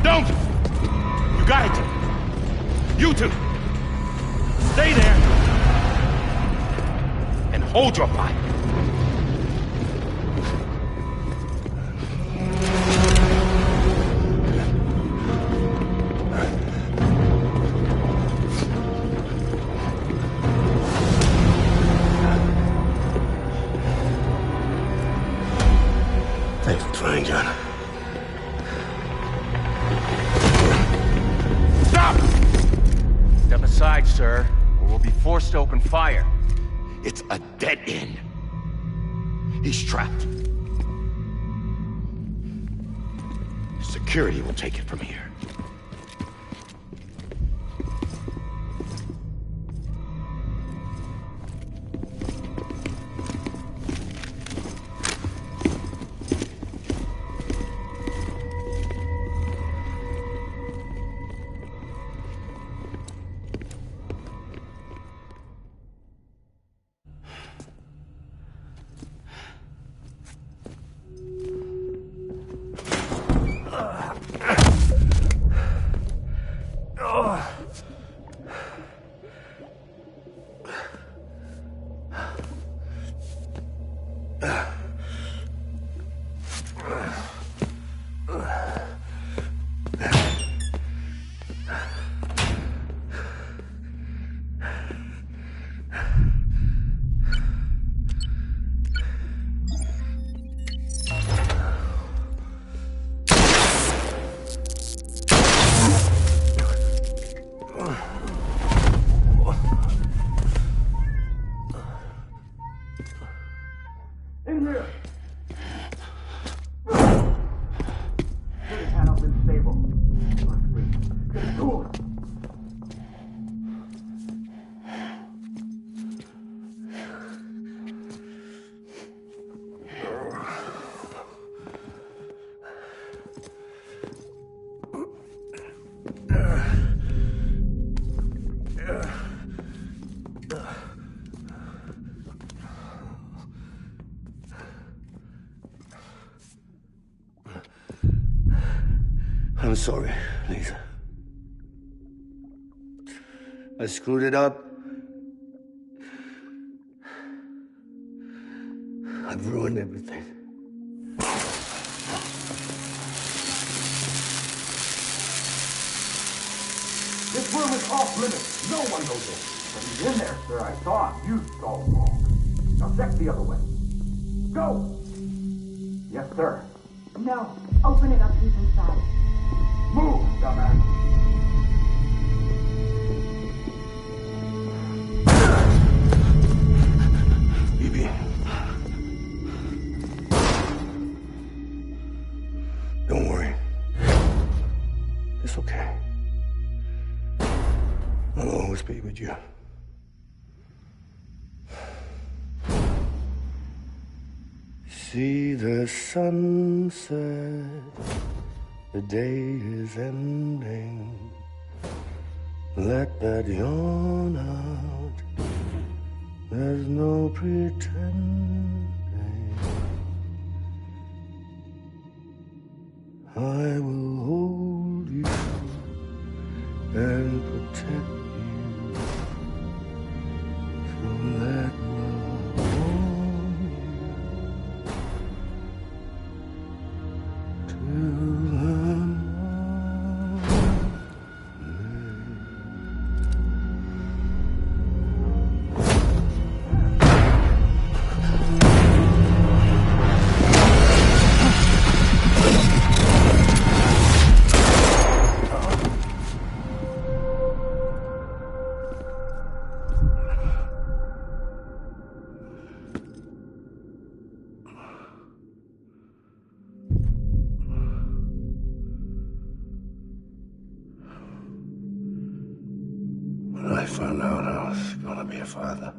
Don't! You got it. You two. Stay there. And hold your fire. Thanks for trying, John. Stop! Step aside, sir, or we'll be forced to open fire. It's a dead end. He's trapped. Security will take it from here. I'm sorry, Lisa. I screwed it up. I've ruined everything. This room is off limits. No one goes in. But he's in there, sir. I saw him. You saw him wrong. Now check the other way. Go! Yes, sir. No. Open it up. He's inside. Move, dumbass. Bibi. Don't worry. It's okay. I'll always be with you. See the sunset. The day is ending. Let that yawn out. There's no pretending. I will hold you and protect you. So let love warm you. found out I was gonna be a father,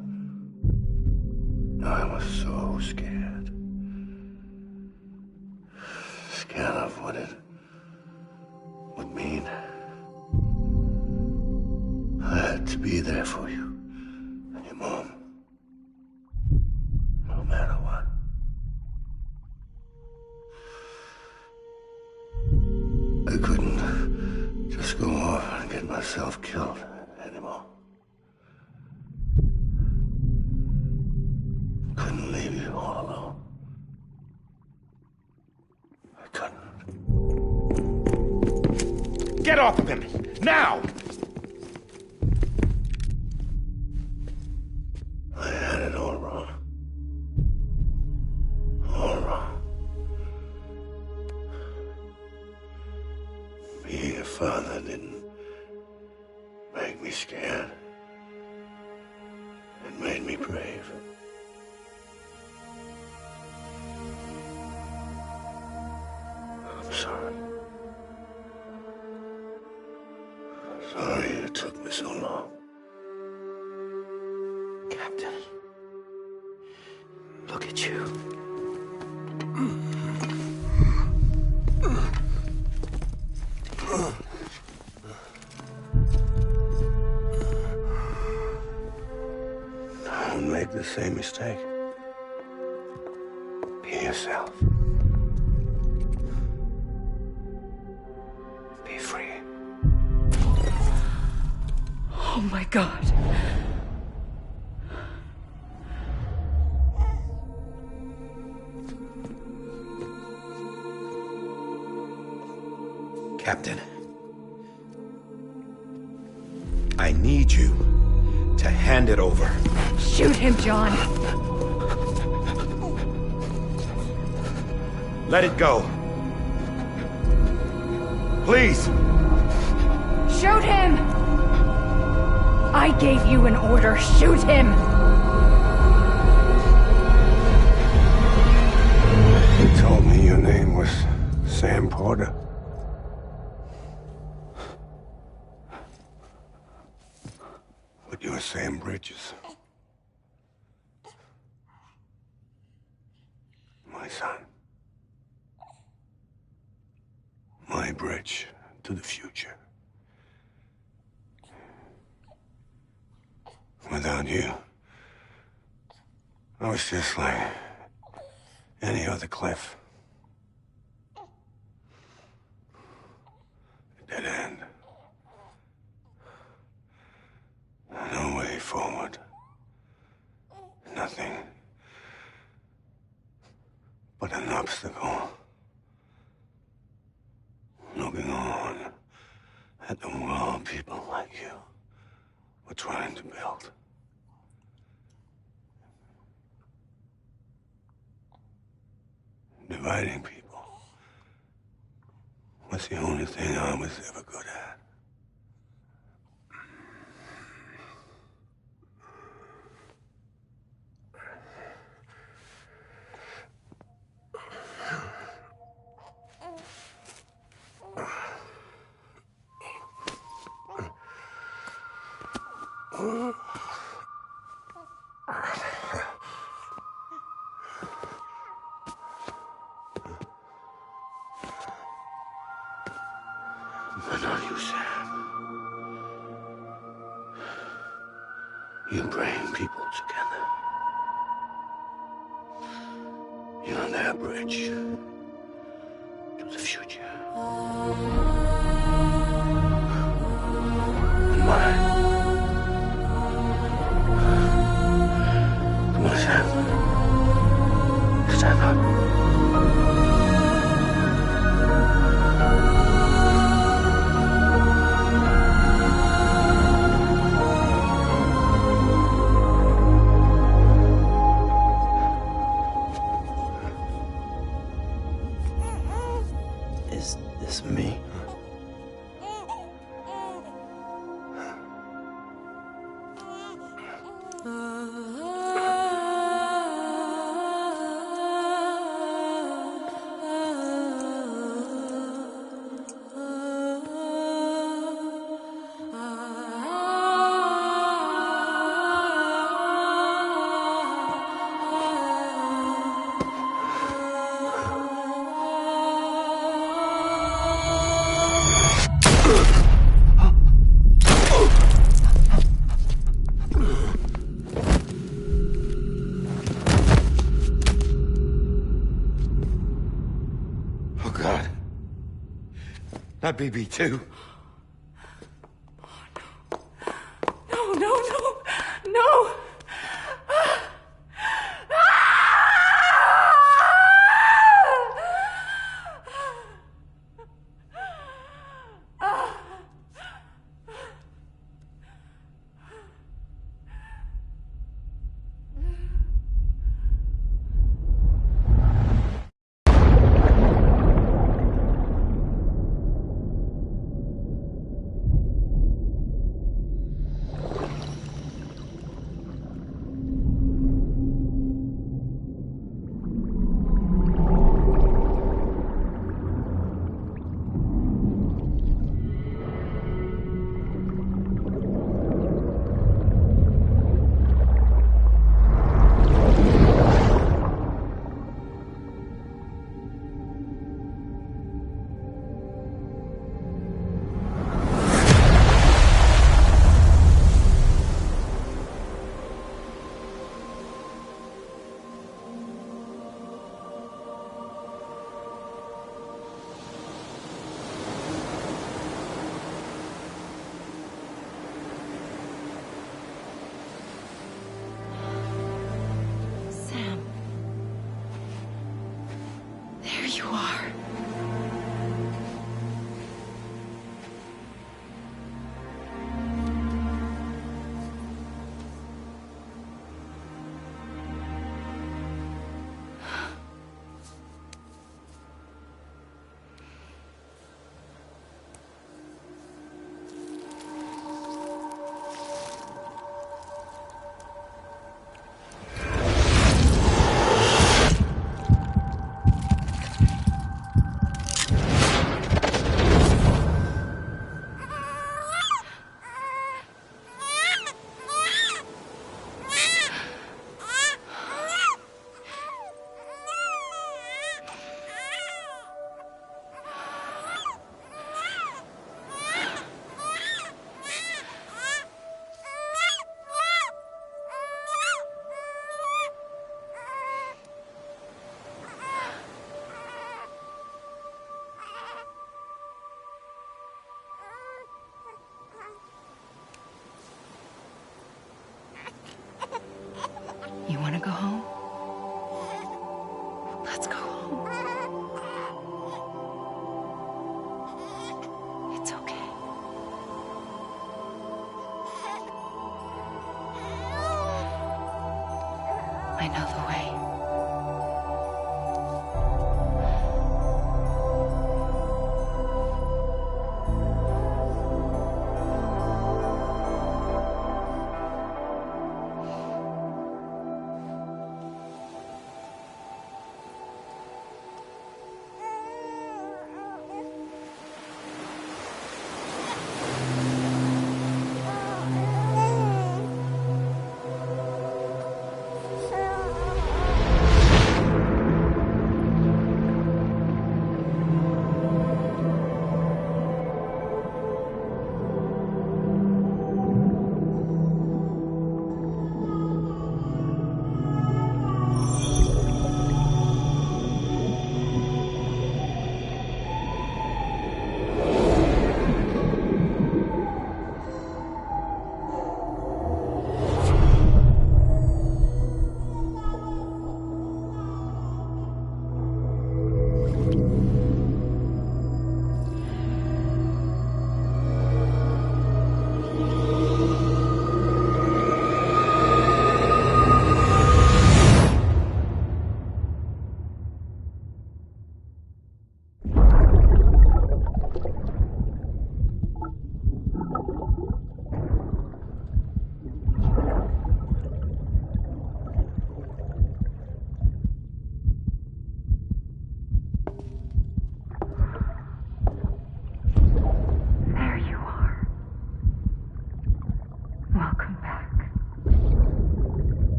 I was so scared. Scared of what it would mean. I had to be there for you and your mom, no matter what. I couldn't just go off and get myself killed anymore. Couldn't leave you all alone. I couldn't. Get off of him! Now! I had it all wrong. All wrong. Being a father didn't make me scared. It made me brave. I'm sorry. Sorry it took me so long. Captain, look at you. Don't make the same mistake. Be yourself. Be free. Oh my God. Captain, I need you to hand it over. Shoot him, John. Let it go. Please. Shoot him! I gave you an order. Shoot him! You told me your name was Sam Porter. But you're Sam Bridges. My son. My bridge to the future. Without you, I was just like any other Cliff. A dead end. No way forward. Nothing but an obstacle. Looking on at the world people like you were trying to build. Dividing people was the only thing I was ever good at. But not you, Sam. You bring people together. You're their bridge to the future. And mine. Come on, Sam. Stand up. Is this me? God. Not BB2. No, no, no, no! There you are. You want to go home? Let's go home. It's okay. I know the way.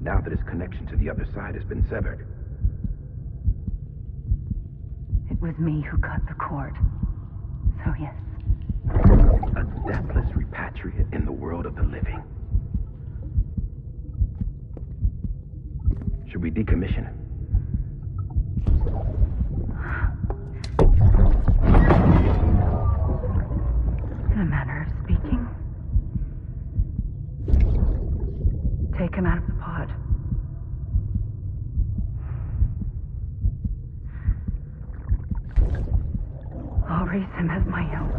Now that his connection to the other side has been severed. It was me who cut the cord. So yes. A deathless repatriate in the world of the living. Should we decommission him? raise him as my own.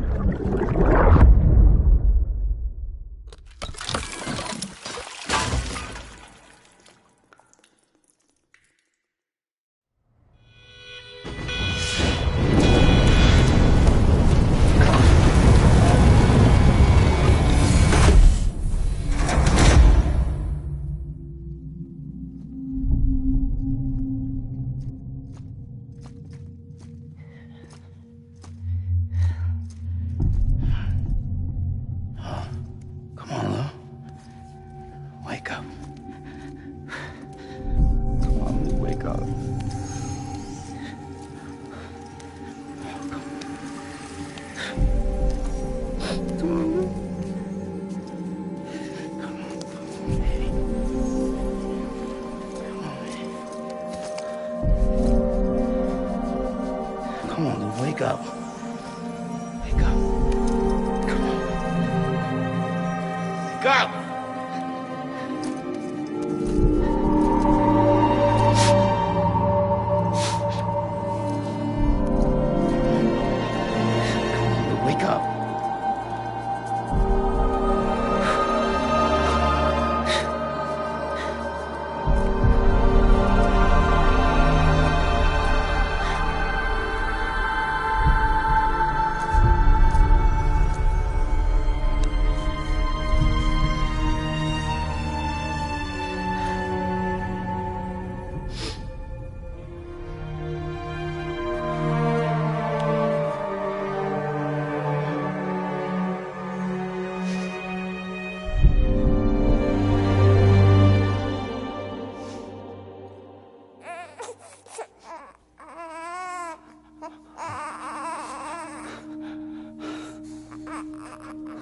Wake up. Wake up. Come on. Wake up! Wake up.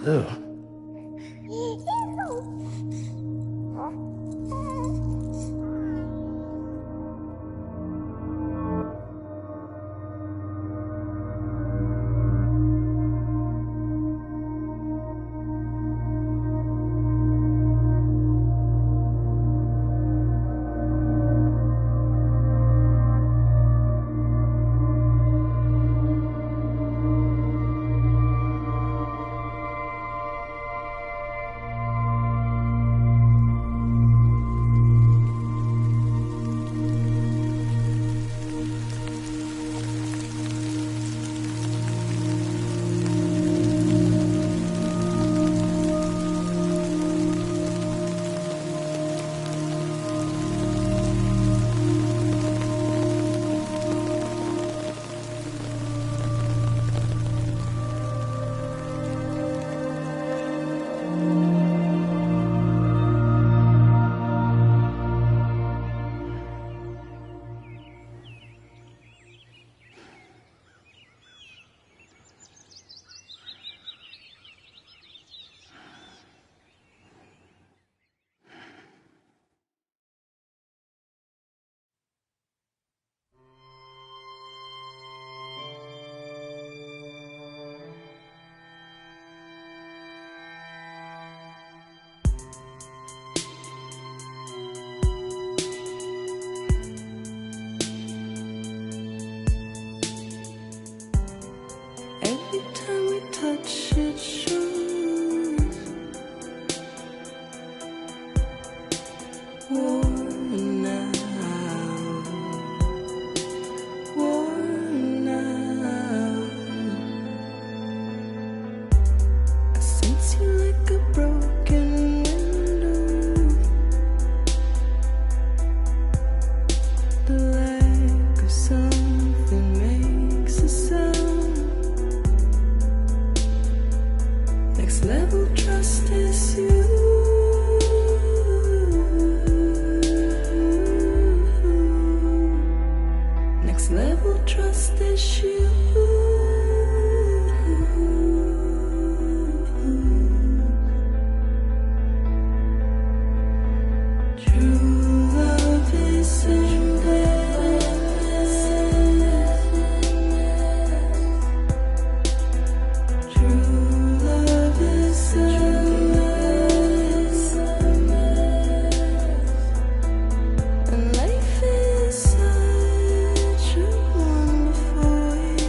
Lou. Touch it shows worn out, worn out. I sense you like a broken window. The lack of something makes a sound. Next level trust is you. Next level trust is you. True love is and life is such a wonderful way.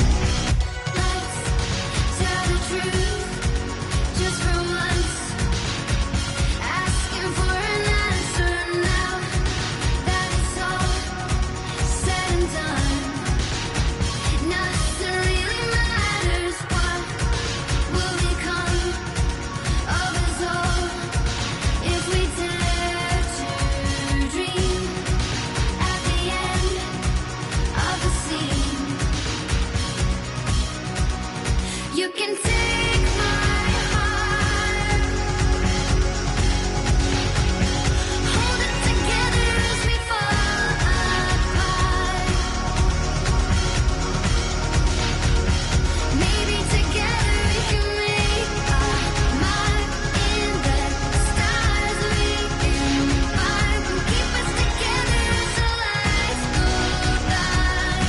can take my heart, hold it together as we fall apart. Maybe together we can make a mark in the stars. We embark and keep us together as the lights go by.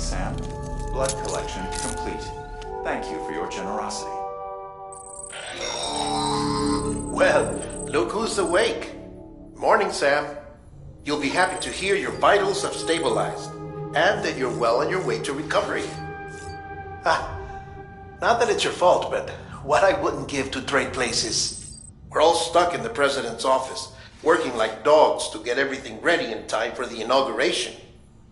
Sam. Blood collection complete. Thank you for your generosity. Well, look who's awake. Morning, Sam. You'll be happy to hear your vitals have stabilized, and that you're well on your way to recovery. Not that it's your fault, but what I wouldn't give to trade places. We're all stuck in the president's office, working like dogs to get everything ready in time for the inauguration.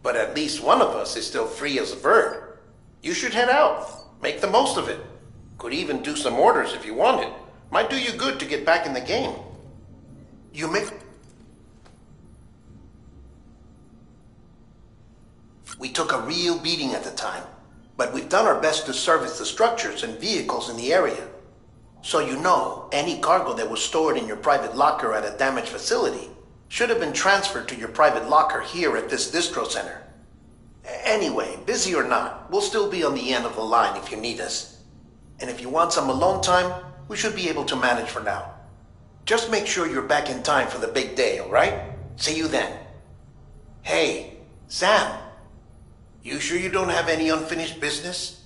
But at least one of us is still free as a bird. You should head out. Make the most of it. Could even do some orders if you wanted. Might do you good to get back in the game. We took a real beating at the time, but we've done our best to service the structures and vehicles in the area. So you know, any cargo that was stored in your private locker at a damaged facility should have been transferred to your private locker here at this distro center. Anyway, busy or not, we'll still be on the end of the line if you need us. And if you want some alone time, we should be able to manage for now. Just make sure you're back in time for the big day, alright? See you then. Hey, Sam. You sure you don't have any unfinished business?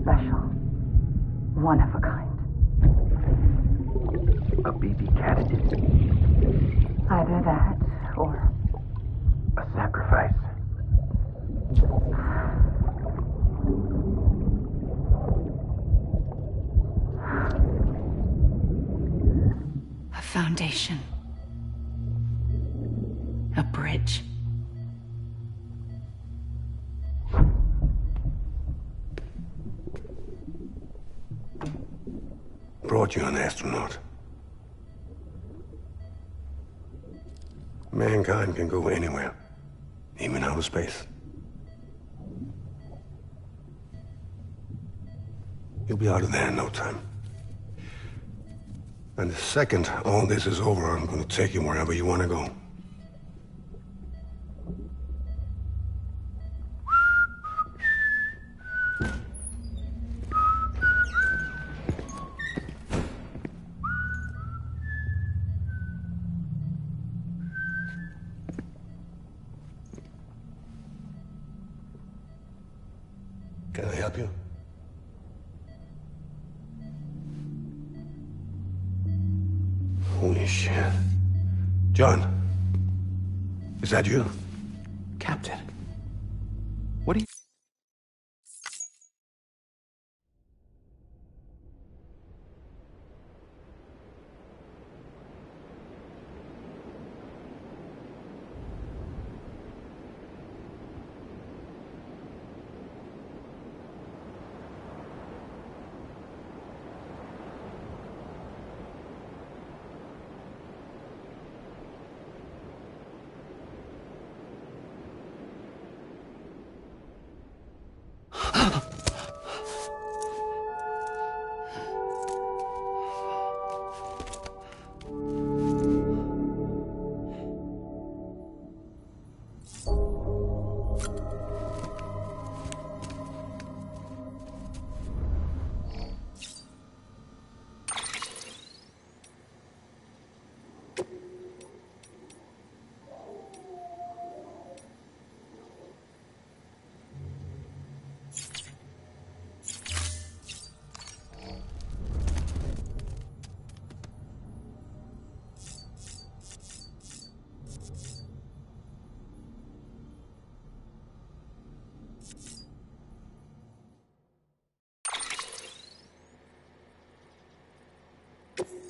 Special. One of a kind. A baby candidate. Either that, or a sacrifice. a foundation. A bridge. Brought you an astronaut. Mankind can go anywhere, even outer space. You'll be out of there in no time. And the second all this is over, I'm gonna take you wherever you want to go. Can I help you? Holy shit. John, is that you? Captain, what are you... you